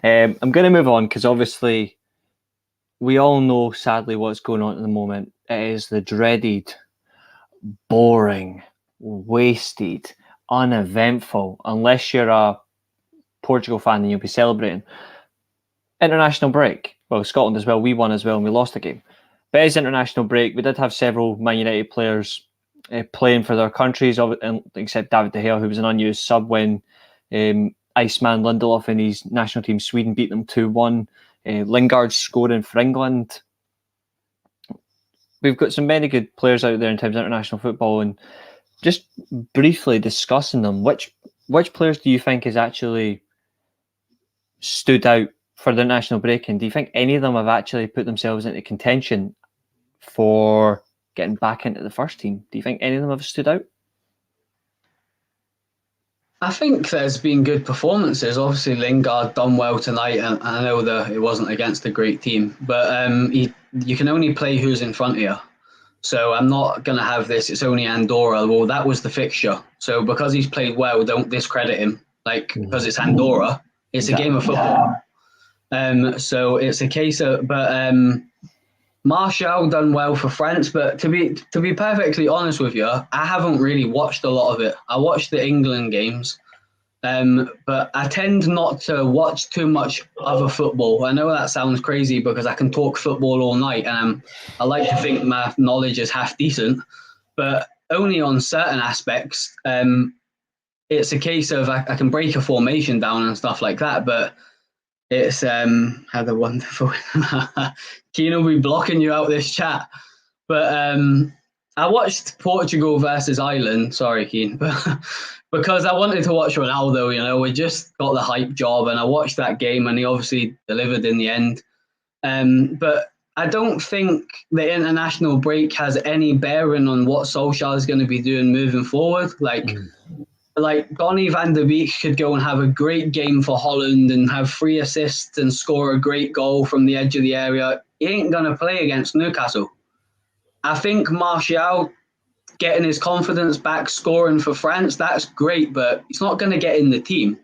I'm going to move on because obviously we all know, sadly, what's going on at the moment. It is the dreaded, boring, wasted, uneventful, unless you're a Portugal fan and you'll be celebrating, international break. Well, Scotland as well. We won as well and we lost the game. But it's international break. We did have several Man United players playing for their countries, except David De Gea, who was an unused sub when Iceman Lindelof and his national team Sweden beat them 2-1. Lingard scoring for England. We've got some very good players out there in terms of international football, and just briefly discussing them, which players do you think has actually stood out for the national break, and do you think any of them have actually put themselves into contention for getting back into the first team? Do you think any of them have stood out? I think there's been good performances. Obviously, Lingard done well tonight, and I know that it wasn't against a great team, but you can only play who's in front of you. So I'm not going to have this, it's only Andorra. Well, that was the fixture. So because he's played well, don't discredit him. Because it's Andorra, it's a game of football. So it's a case of, but Martial done well for France. But to be perfectly honest with you, I haven't really watched a lot of it. I watched the England games, but I tend not to watch too much other football. I know that sounds crazy because I can talk football all night, and I like to think my knowledge is half decent, but only on certain aspects. It's a case of I can break a formation down and stuff like that, but it's had a wonderful. Keen will be blocking you out this chat, but I watched Portugal versus Ireland. Sorry, Keen, because I wanted to watch Ronaldo. You know, we just got the hype job, and I watched that game, and he obviously delivered in the end. But I don't think the international break has any bearing on what Solskjaer is going to be doing moving forward. Like Donny van der Beek could go and have a great game for Holland and have 3 assists and score a great goal from the edge of the area. He ain't going to play against Newcastle. I think Martial getting his confidence back, scoring for France, that's great, but he's not going to get in the team.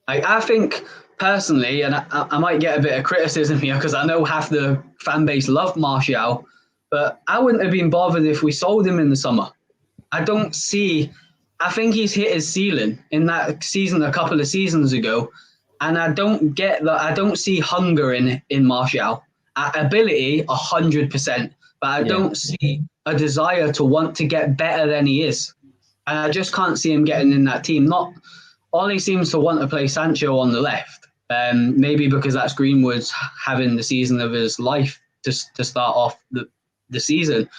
I think personally, and I might get a bit of criticism here because I know half the fan base loved Martial, but I wouldn't have been bothered if we sold him in the summer. I think he's hit his ceiling in that season a couple of seasons ago, and I don't get that. I don't see hunger in Martial. Ability, 100%, but I don't see a desire to want to get better than he is. And I just can't see him getting in that team. Ollie seems to want to play Sancho on the left, maybe because that's Greenwood's having the season of his life to start off the season.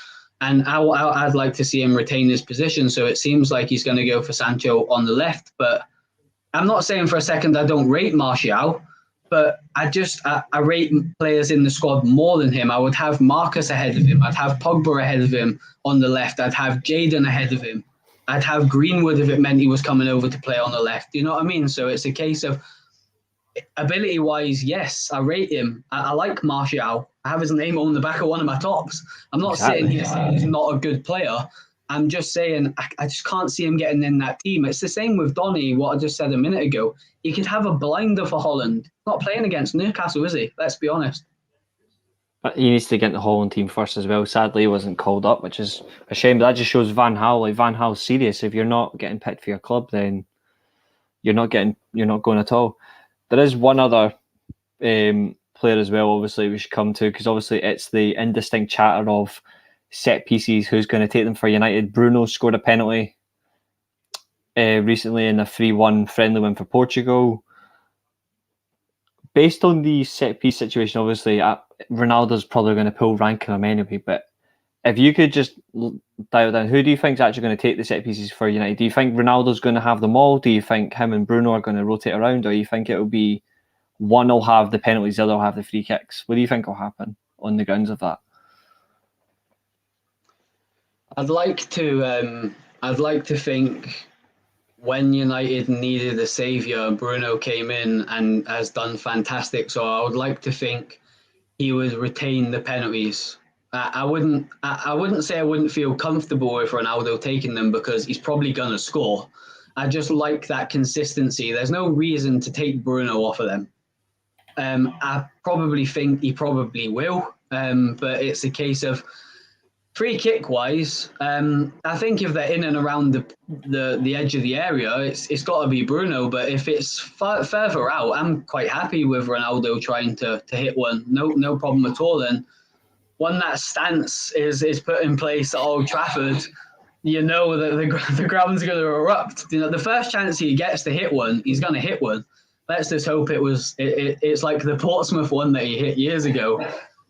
And I'd like to see him retain his position. So it seems like he's going to go for Sancho on the left. But I'm not saying for a second I don't rate Martial, but I rate players in the squad more than him. I would have Marcus ahead of him. I'd have Pogba ahead of him on the left. I'd have Jadon ahead of him. I'd have Greenwood if it meant he was coming over to play on the left. You know what I mean? So it's a case of ability-wise, yes, I rate him. I like Martial. I have his name on the back of one of my tops. I'm not sitting here saying he's not a good player. I'm just saying I just can't see him getting in that team. It's the same with Donny, what I just said a minute ago. He could have a blinder for Holland. Not playing against Newcastle, is he? Let's be honest. But he needs to get in the Holland team first as well. Sadly, he wasn't called up, which is a shame. But that just shows Van Gaal. Like, Van Gaal's serious. If you're not getting picked for your club, then you're not going at all. There is one other player as well, obviously, we should come to, because obviously it's the indistinct chatter of set pieces, who's going to take them for United. Bruno scored a penalty recently in a 3-1 friendly win for Portugal. Based on the set piece situation, obviously, Ronaldo's probably going to pull rank on him anyway, but if you could just dial down, who do you think is actually going to take the set pieces for United? Do you think Ronaldo's going to have them all? Do you think him and Bruno are going to rotate around? Or do you think it will be one will have the penalties, the other will have the free kicks? What do you think will happen on the grounds of that? I'd like to think when United needed a saviour, Bruno came in and has done fantastic. So I would like to think he would retain the penalties. I wouldn't say I wouldn't feel comfortable with Ronaldo taking them because he's probably going to score. I just like that consistency. There's no reason to take Bruno off of them. I probably think he probably will, but it's a case of free kick wise. I think if they're in and around the edge of the area, it's got to be Bruno. But if it's further out, I'm quite happy with Ronaldo trying to hit one. No problem at all. And when that stance is put in place at Old Trafford, you know that the ground's going to erupt. You know, the first chance he gets to hit one, he's going to hit one. Let's just hope it's like the Portsmouth one that he hit years ago.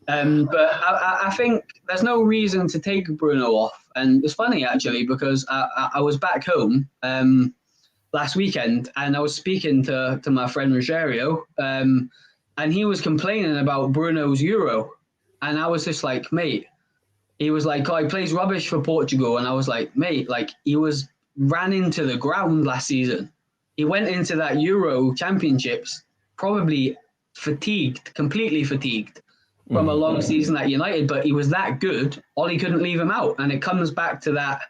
But I think there's no reason to take Bruno off. And it's funny, actually, because I was back home last weekend and I was speaking to my friend Rogerio, and he was complaining about Bruno's Euro. And I was just like, mate, he was like, oh, he plays rubbish for Portugal. And I was like, mate, like he ran into the ground last season. He went into that Euro Championships probably completely fatigued from a long season at United, but he was that good, Ollie couldn't leave him out. And it comes back to that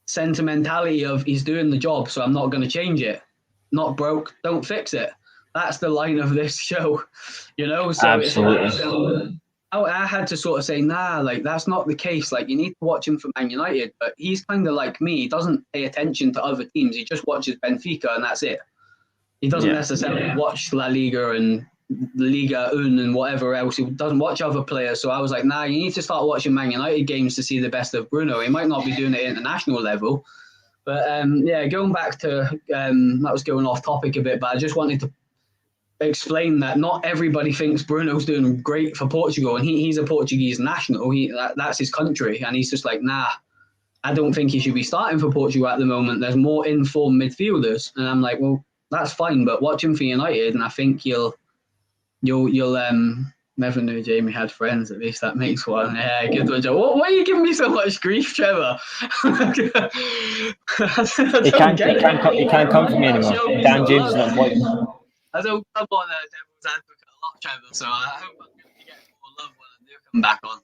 sentimentality of he's doing the job, so I'm not going to change it. Not broke, don't fix it. That's the line of this show, you know? So absolutely. I had to sort of say, nah, like that's not the case. Like you need to watch him for Man United, but he's kind of like me. He doesn't pay attention to other teams. He just watches Benfica and that's it. He doesn't necessarily watch La Liga and Liga Un and whatever else. He doesn't watch other players. So I was like, nah, you need to start watching Man United games to see the best of Bruno. He might not be doing it at international level. But going back to, that was going off topic a bit, but I just wanted to explain that not everybody thinks Bruno's doing great for Portugal, and he's a Portuguese national. That's his country, and he's just like, nah, I don't think he should be starting for Portugal at the moment. There's more informed midfielders, and I'm like, well, that's fine, but watch him for United, and I think you'll never knew Jamie had friends. At least that makes one. Yeah, good one, Joe. Why are you giving me so much grief, Trevor? He can't come for me anymore. Dan James is not important. I don't come on Devil's Advocate a lot, Trevor, so I hope I'm going to get more love when I do come back on.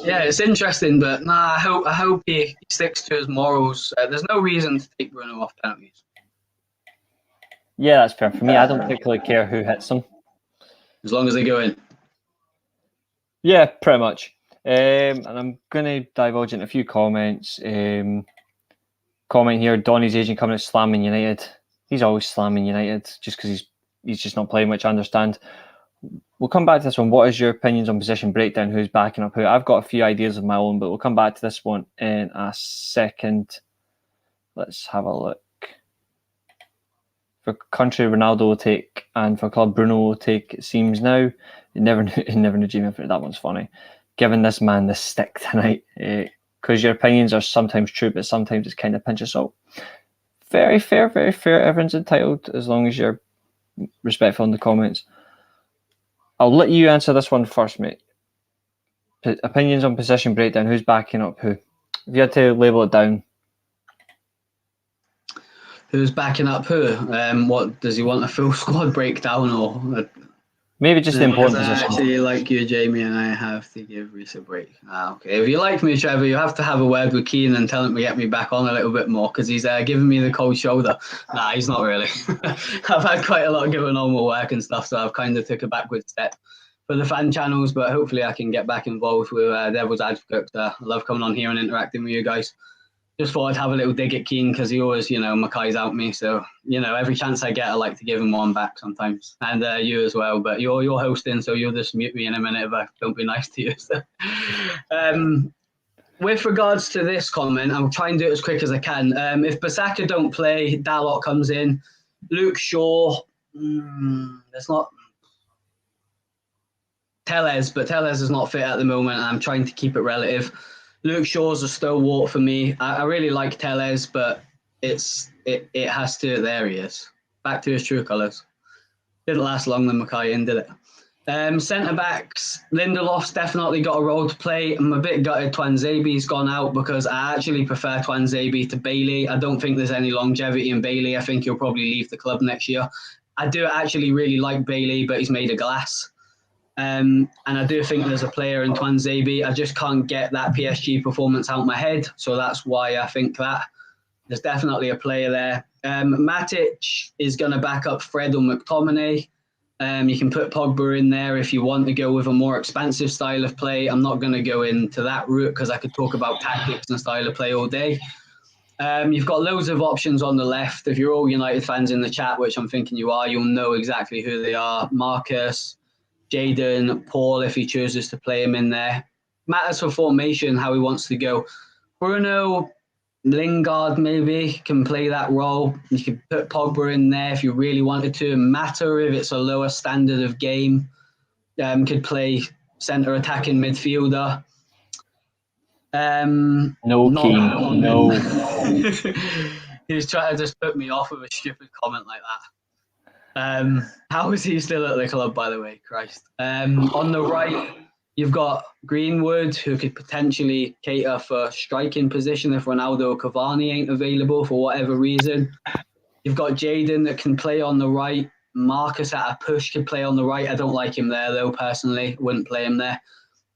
But, it's interesting, but nah, I hope he sticks to his morals. There's no reason to take Bruno off penalties. Yeah, that's fair. For me, I don't particularly care who hits them. As long as they go in. Yeah, pretty much. And I'm going to divulge into a few comments. Comment here, Donny's agent coming out slamming United. He's always slamming United just because he's just not playing, which I understand. We'll come back to this one. What is your opinions on position breakdown? Who's backing up who? I've got a few ideas of my own, but we'll come back to this one in a second. Let's have a look. for country, Ronaldo will take, and for club, Bruno will take. It seems now. You never knew Jamie. That one's funny. Giving this man the stick tonight, because your opinions are sometimes true, but sometimes it's kind of pinch of salt. Very fair, very fair. Everyone's entitled as long as you're respectful in the comments. I'll let you answer this one first, mate. Opinions on position breakdown. Who's backing up who? If you had to label it down. Who's backing up who? What does he want, a full squad breakdown or? Maybe just the important I position. actually like you, Jamie, and I have to give Reece a break. Okay. If you like me, Trevor, you have to have a word with Keane and tell him to get me back on a little bit more because he's giving me the cold shoulder. Nah, he's not really. I've had quite a lot going on with work and stuff, so I've kind of took a backward step for the fan channels, but hopefully I can get back involved with Devil's Advocate. I love coming on here and interacting with you guys. Just thought I'd have a little dig at Keane because he always, Mackay's out me. So, every chance I get, I like to give him one back sometimes. And you as well. But you're hosting, so you'll just mute me in a minute if I don't be nice to you. So, with regards to this comment, I'll try and do it as quick as I can. If Bissaka don't play, Dalot comes in. Luke Shaw, there's not... Tellez, but Tellez is not fit at the moment. I'm trying to keep it relative. Luke Shaw's a stalwart for me. I really like Tellez, but it has to. There he is, back to his true colours. Didn't last long than Mackay did it? Centre backs, Lindelof's definitely got a role to play. I'm a bit gutted Twanzebe's gone out because I actually prefer Twanzebe to Bailey. I don't think there's any longevity in Bailey. I think he'll probably leave the club next year. I do actually really like Bailey, but he's made of glass. And I do think there's a player in Twanzebe. I just can't get that PSG performance out of my head. So that's why I think that there's definitely a player there. Matic is going to back up Fred or McTominay. You can put Pogba in there if you want to go with a more expansive style of play. I'm not going to go into that route because I could talk about tactics and style of play all day. You've got loads of options on the left. If you're all United fans in the chat, which I'm thinking you are, you'll know exactly who they are. Marcus, Jaden, Paul, if he chooses to play him in there. Matters for formation, how he wants to go. Bruno, Lingard maybe can play that role. You could put Pogba in there if you really wanted to. Matter, if it's a lower standard of game, could play centre attacking midfielder. No, Keane, no. He's trying to just put me off with a stupid comment like that. How is he still at the club, by the way? Christ. On the right, you've got Greenwood, who could potentially cater for striking position if Ronaldo or Cavani ain't available for whatever reason. You've got Jaden that can play on the right. Marcus at a push could play on the right. I don't like him there, though, personally. Wouldn't play him there.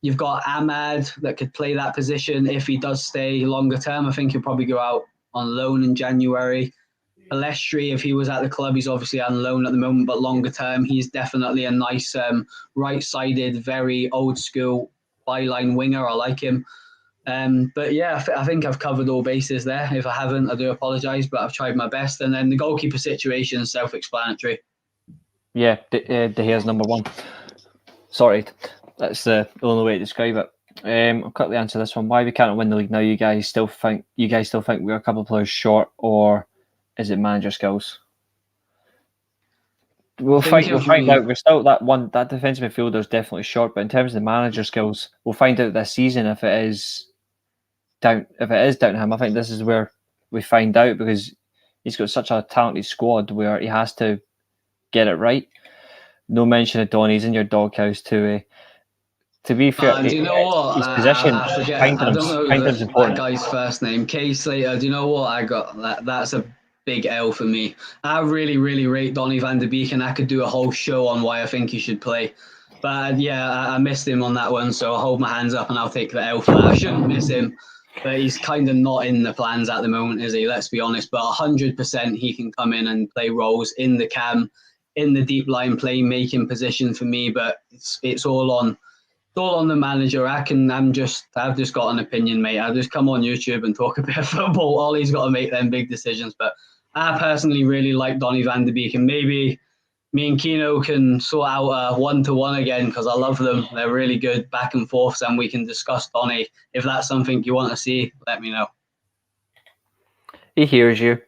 You've got Ahmad that could play that position if he does stay longer term. I think he'll probably go out on loan in January. Palestri, if he was at the club, he's obviously on loan at the moment, but longer term, he's definitely a nice right-sided, very old-school byline winger. I like him. But yeah, I think I've covered all bases there. If I haven't, I do apologise, but I've tried my best. And then the goalkeeper situation is self-explanatory. Yeah, De Gea's number one. Sorry, that's the only way to describe it. I'll quickly answer this one. Why we can't win the league now? You guys still think we're a couple of players short, or is it manager skills? We'll find out. We're still that defensive midfielder is definitely short, but in terms of the manager skills, we'll find out this season if it is down to him. I think this is where we find out because he's got such a talented squad where he has to get it right. No mention of Donny's in your doghouse too. To be fair, do you know what? His position, I forget. I don't know that guy's first name. K Slater. Do you know what? I got that's a big L for me. I really, really rate Donny van de Beek, and I could do a whole show on why I think he should play. But yeah, I missed him on that one, so I'll hold my hands up and I'll take the L for that. I shouldn't miss him, but he's kind of not in the plans at the moment, is he? Let's be honest. But 100% he can come in and play roles in the cam, in the deep line playmaking position for me. But it's all on the manager. I've just got an opinion, mate. I just come on YouTube and talk a bit of football. Ollie's got to make them big decisions. But I personally really like Donny van de Beek, and maybe me and Keno can sort out a 1-to-1 again because I love them. They're really good back and forths, and we can discuss Donny. If that's something you want to see, let me know. He hears you.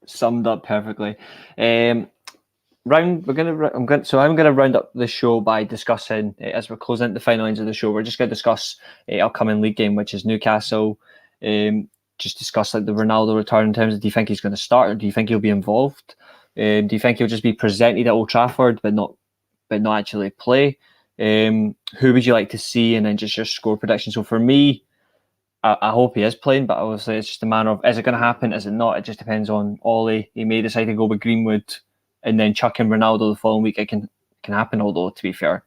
Summed up perfectly. I'm going to round up the show by discussing, as we're closing out the final lines of the show, we're just going to discuss upcoming league game, which is Newcastle. Just discuss like the Ronaldo return in terms of, do you think he's going to start, or do you think he'll be involved? Do you think he'll just be presented at Old Trafford but not actually play? Who would you like to see? And then just your score prediction. So for me, I hope he is playing, but obviously it's just a matter of, is it going to happen? Is it not? It just depends on Ollie. He may decide to go with Greenwood and then chuck in Ronaldo the following week. It can happen, although, to be fair,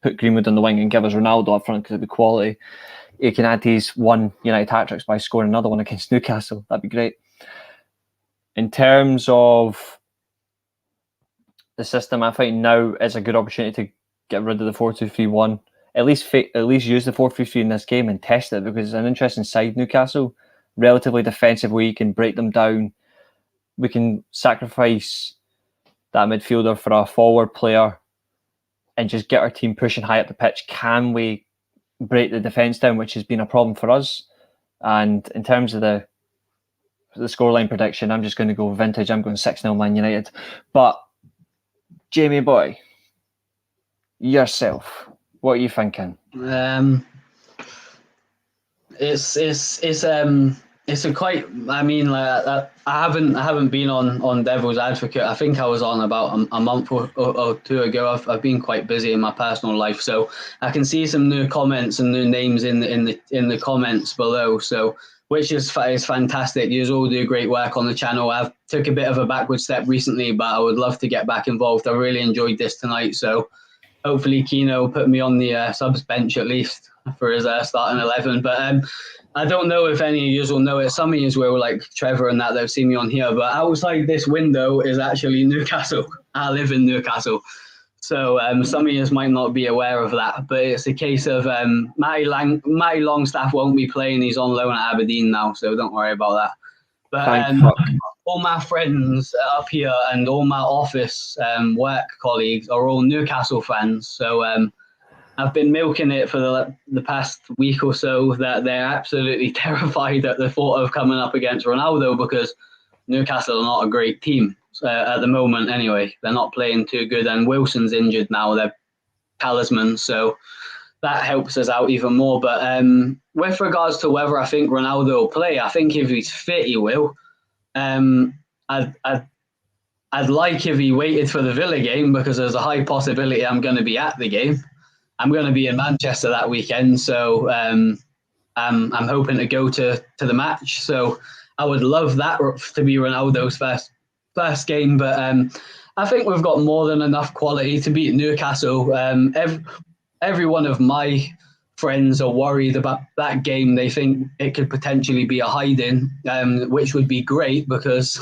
put Greenwood on the wing and give us Ronaldo up front because it'd be quality. He can add these one United hat-tricks by scoring another one against Newcastle. That'd be great. In terms of the system, I think now is a good opportunity to get rid of the 4-2-3-1. At least use the 4-3-3 in this game and test it, because it's an interesting side, Newcastle. Relatively defensive, where you can break them down. We can sacrifice that midfielder for a forward player and just get our team pushing high up the pitch. Can we break the defence down, which has been a problem for us? And in terms of the scoreline prediction, I'm just going to go vintage. I'm going 6-0 Man United. But Jamie boy, yourself, what are you thinking? It's a quite. I mean, like I haven't been on Devil's Advocate. I think I was on about a month or two ago. I've been quite busy in my personal life, so I can see some new comments and new names in the comments below. So, which is fantastic. You all do great work on the channel. I've took a bit of a backward step recently, but I would love to get back involved. I really enjoyed this tonight, so hopefully Keno will put me on the subs bench at least for his starting 11. But I don't know if any of you will know it. Some of you will, like Trevor and that, they've seen me on here. But outside this window is actually Newcastle. I live in Newcastle. So some of you might not be aware of that. But it's a case of Matty Longstaff won't be playing. He's on loan at Aberdeen now, so don't worry about that. But all my friends up here and all my office work colleagues are all Newcastle fans. So I've been milking it for the past week or so that they're absolutely terrified at the thought of coming up against Ronaldo, because Newcastle are not a great team at the moment anyway. They're not playing too good, and Wilson's injured now, their talisman, so that helps us out even more. But with regards to whether I think Ronaldo will play, I think if he's fit, he will. I'd like if he waited for the Villa game, because there's a high possibility I'm going to be at the game. I'm going to be in Manchester that weekend, so I'm hoping to go to the match. So I would love that to be Ronaldo's first game, but I think we've got more than enough quality to beat Newcastle. Every one of my friends are worried about that game. They think it could potentially be a hiding, which would be great, because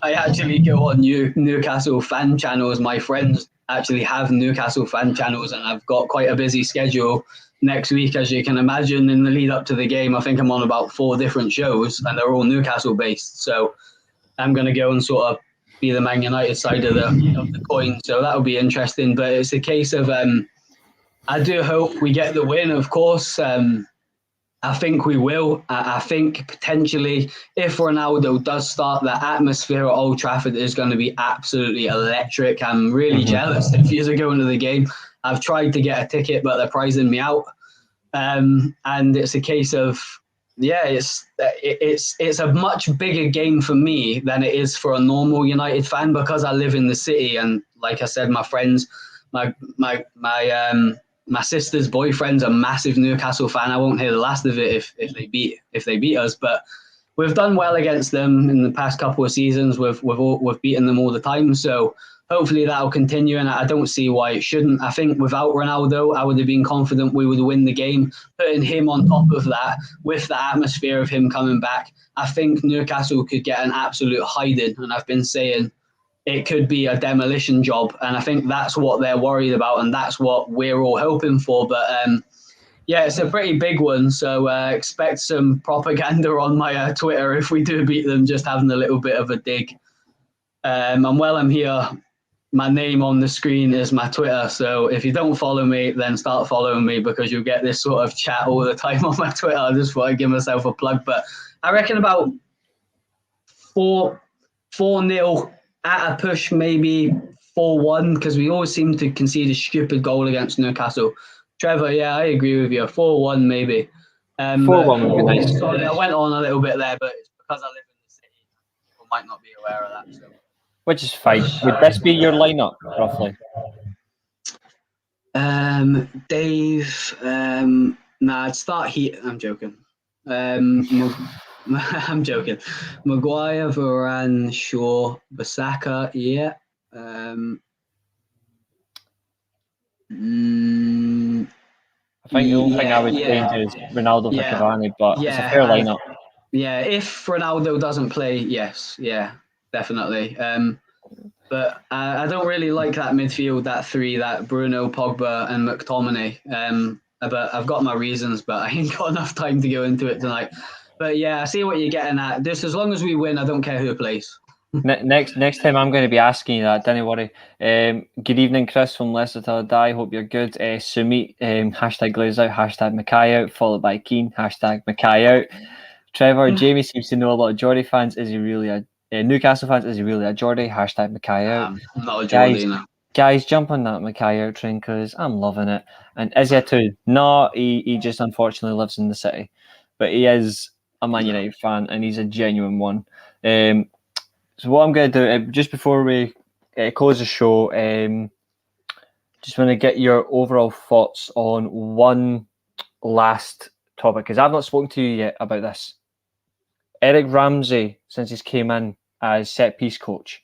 I actually go on Newcastle fan channels. My friends actually have Newcastle fan channels, and I've got quite a busy schedule next week, as you can imagine. In the lead up to the game, I think I'm on about 4 different shows, and they're all Newcastle based. So I'm going to go and sort of be the Man United side of the coin. So that'll be interesting. But it's a case of I do hope we get the win, of course. I think we will. I think potentially if Ronaldo does start, the atmosphere at Old Trafford is going to be absolutely electric. I'm really jealous if you're going to the game. I've tried to get a ticket, but they're pricing me out. And it's a case of, it's a much bigger game for me than it is for a normal United fan, because I live in the city, and like I said, my friends, my sister's boyfriend's a massive Newcastle fan. I won't hear the last of it if they beat us, but we've done well against them in the past couple of seasons. We've beaten them all the time, so hopefully that'll continue, and I don't see why it shouldn't. I think without Ronaldo, I would have been confident we would win the game. Putting him on top of that, with the atmosphere of him coming back, I think Newcastle could get an absolute hiding, and I've been saying it could be a demolition job, and I think that's what they're worried about, and that's what we're all hoping for. But it's a pretty big one, so expect some propaganda on my Twitter if we do beat them, just having a little bit of a dig. And while I'm here, my name on the screen is my Twitter, so if you don't follow me, then start following me, because you'll get this sort of chat all the time on my Twitter. I just want to give myself a plug, but I reckon about 4-0 at a push, maybe 4-1, because we always seem to concede a stupid goal against Newcastle. Trevor, yeah, I agree with you. 4-1 maybe. 4-1 would be nice. Sorry, I went on a little bit there, but it's because I live in the city. People might not be aware of that. So. Which is fine. Would this be your lineup, roughly? Dave, I'd start here. I'm joking. I'm joking. Maguire, Varane, Shaw, Bissaka, yeah. I think the only thing I would change is Ronaldo for Cavani, but it's a fair lineup. Yeah, if Ronaldo doesn't play, yes, yeah, definitely. But I don't really like that midfield, that three, that Bruno, Pogba, and McTominay. But I've got my reasons, but I ain't got enough time to go into it tonight. But yeah, I see what you're getting at. Just as long as we win, I don't care who plays. Next time I'm going to be asking you that, don't worry. Good evening, Chris from Leicester Till I Die. Hope you're good. Sumit, hashtag Glaze out, hashtag Mackay out, followed by Keen, hashtag Mackay out. Trevor, Jamie seems to know a lot of Geordie fans. Is he really a Newcastle fans? Is he really a Geordie? Hashtag Mackay out. I'm not a Geordie now. Guys, jump on that Mackay out train because I'm loving it. And is he too? No, he just unfortunately lives in the city. But he is a Man United fan and he's a genuine one. So what I'm going to do, just before we close the show, just want to get your overall thoughts on one last topic, because I've not spoken to you yet about this. Eric Ramsey, since he's came in as set-piece coach,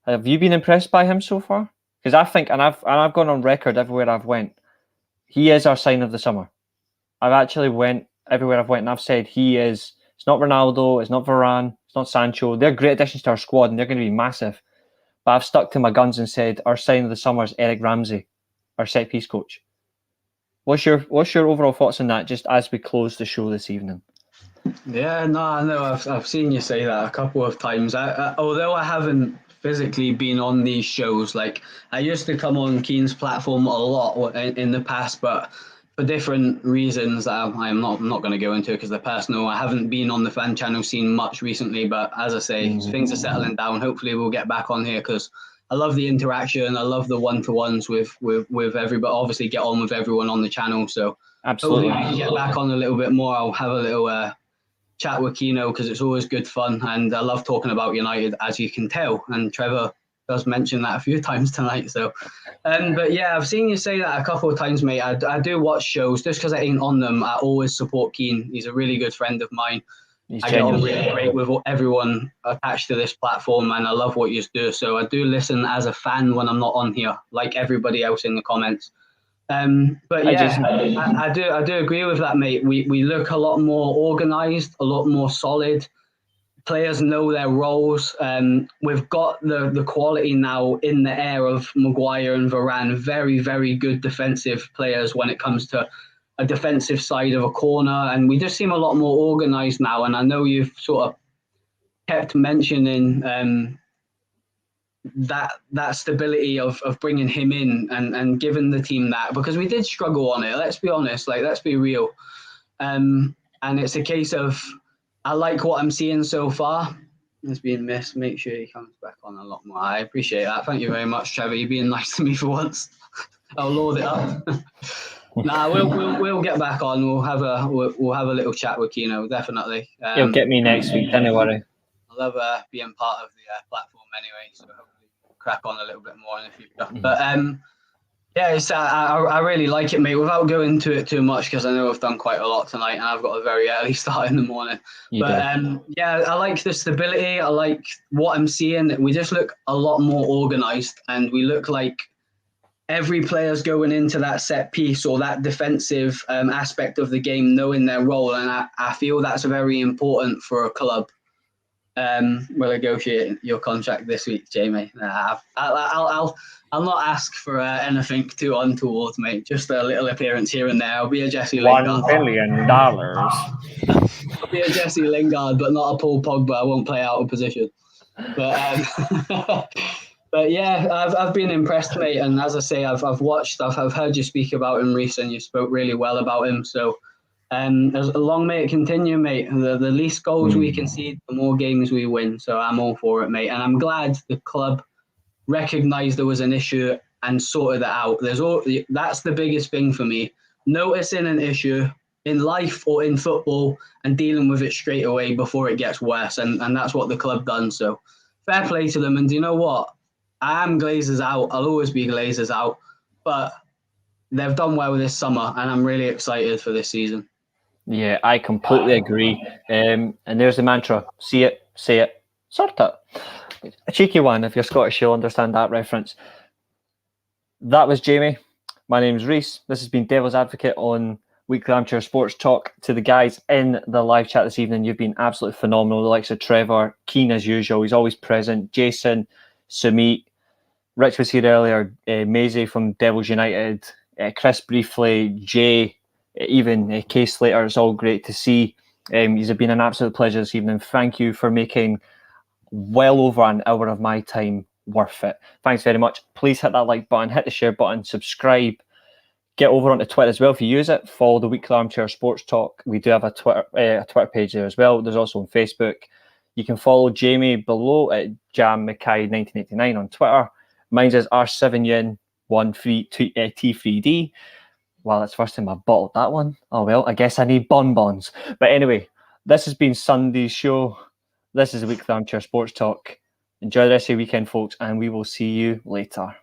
have you been impressed by him so far? Because I think, and I've gone on record everywhere I've went, he is our sign of the summer. I've actually went everywhere I've went and I've said he is. It's not Ronaldo, it's not Varane, it's not Sancho. They're great additions to our squad and they're going to be massive. But I've stuck to my guns and said our sign of the summer is Eric Ramsey, our set-piece coach. What's your overall thoughts on that, just as we close the show this evening? Yeah, no, I know. I've seen you say that a couple of times. Although I haven't physically been on these shows, like I used to come on Keane's platform a lot in the past, but for different reasons that I'm not going to go into because they're personal. I haven't been on the fan channel scene much recently, but as I say, things are settling down. Hopefully we'll get back on here because I love the interaction. I love the one-to-ones with everybody. Obviously get on with everyone on the channel. So absolutely, hopefully we can get back on a little bit more. I'll have a little chat with Kino because it's always good fun. And I love talking about United, as you can tell. And Trevor does mention that a few times tonight. So, but yeah, I've seen you say that a couple of times, mate. I do watch shows just because I ain't on them. I always support Keane. He's a really good friend of mine. I get on really great with everyone attached to this platform, and I love what you do. So I do listen as a fan when I'm not on here, like everybody else in the comments. But yeah, I do agree with that, mate. We look a lot more organised, a lot more solid. Players know their roles. We've got the quality now in the air of Maguire and Varane, very, very good defensive players when it comes to a defensive side of a corner. And we just seem a lot more organised now. And I know you've sort of kept mentioning that stability of bringing him in and giving the team that, because we did struggle on it. Let's be honest, let's be real. And it's a case of, I like what I'm seeing so far. It's being missed. Make sure he comes back on a lot more. I appreciate that. Thank you very much, Trevor. You're being nice to me for once. I'll load it up. Nah, we'll get back on. We'll have a little chat with Kino, definitely. You'll get me next week. Don't worry. I love being part of the platform anyway. So hopefully we'll crack on a little bit more in the future. But yeah, I really like it, mate. Without going into it too much, because I know I've done quite a lot tonight, and I've got a very early start in the morning. Yeah, I like the stability. I like what I'm seeing. We just look a lot more organised, and we look like every player's going into that set piece or that defensive aspect of the game, knowing their role, and I feel that's very important for a club. We'll negotiate your contract this week, Jamie. I'll not ask for anything too untoward, mate. Just a little appearance here and there. I'll be a Jesse Lingard. $1 billion. I'll be a Jesse Lingard, but not a Paul Pogba. I won't play out of position. But but yeah, I've been impressed, mate. And as I say, I've watched. I've heard you speak about him, Reece, and you spoke really well about him. So As long may it continue, mate. The least goals we concede, the more games we win. So I'm all for it, mate. And I'm glad the club recognised there was an issue and sorted it out. That's the biggest thing for me. Noticing an issue in life or in football and dealing with it straight away before it gets worse. And that's what the club done. So fair play to them. And do you know what? I am Glazers out. I'll always be Glazers out. But they've done well this summer, and I'm really excited for this season. Yeah, I completely agree. And there's the mantra: see it, say it, sort it. A cheeky one. If you're Scottish, you'll understand that reference. That was Jamie. My name's Reece. This has been Devil's Advocate on Weekly Armchair Sports Talk. To the guys in the live chat this evening, you've been absolutely phenomenal. The likes of Trevor, keen as usual. He's always present. Jason, Sumit, Rich was here earlier. Maisie from Devils United. Chris briefly. Jay, even Kay Slater. It's all great to see. He's been an absolute pleasure this evening. Thank you for making well over an hour of my time worth it. Thanks very much. Please hit that like button, hit the share button, subscribe. Get over onto Twitter as well if you use it. Follow the Weekly Armchair Sports Talk. We do have a Twitter page there as well. There's also on Facebook. You can follow Jamie below at JamMackay1989 on Twitter. Mine is R7Yin13T3D. Well, it's the first time I've bottled that one. Oh well, I guess I need bonbons. But anyway, this has been Sunday's show. This is the Weekly Armchair Sports Talk. Enjoy the rest of your weekend, folks, and we will see you later.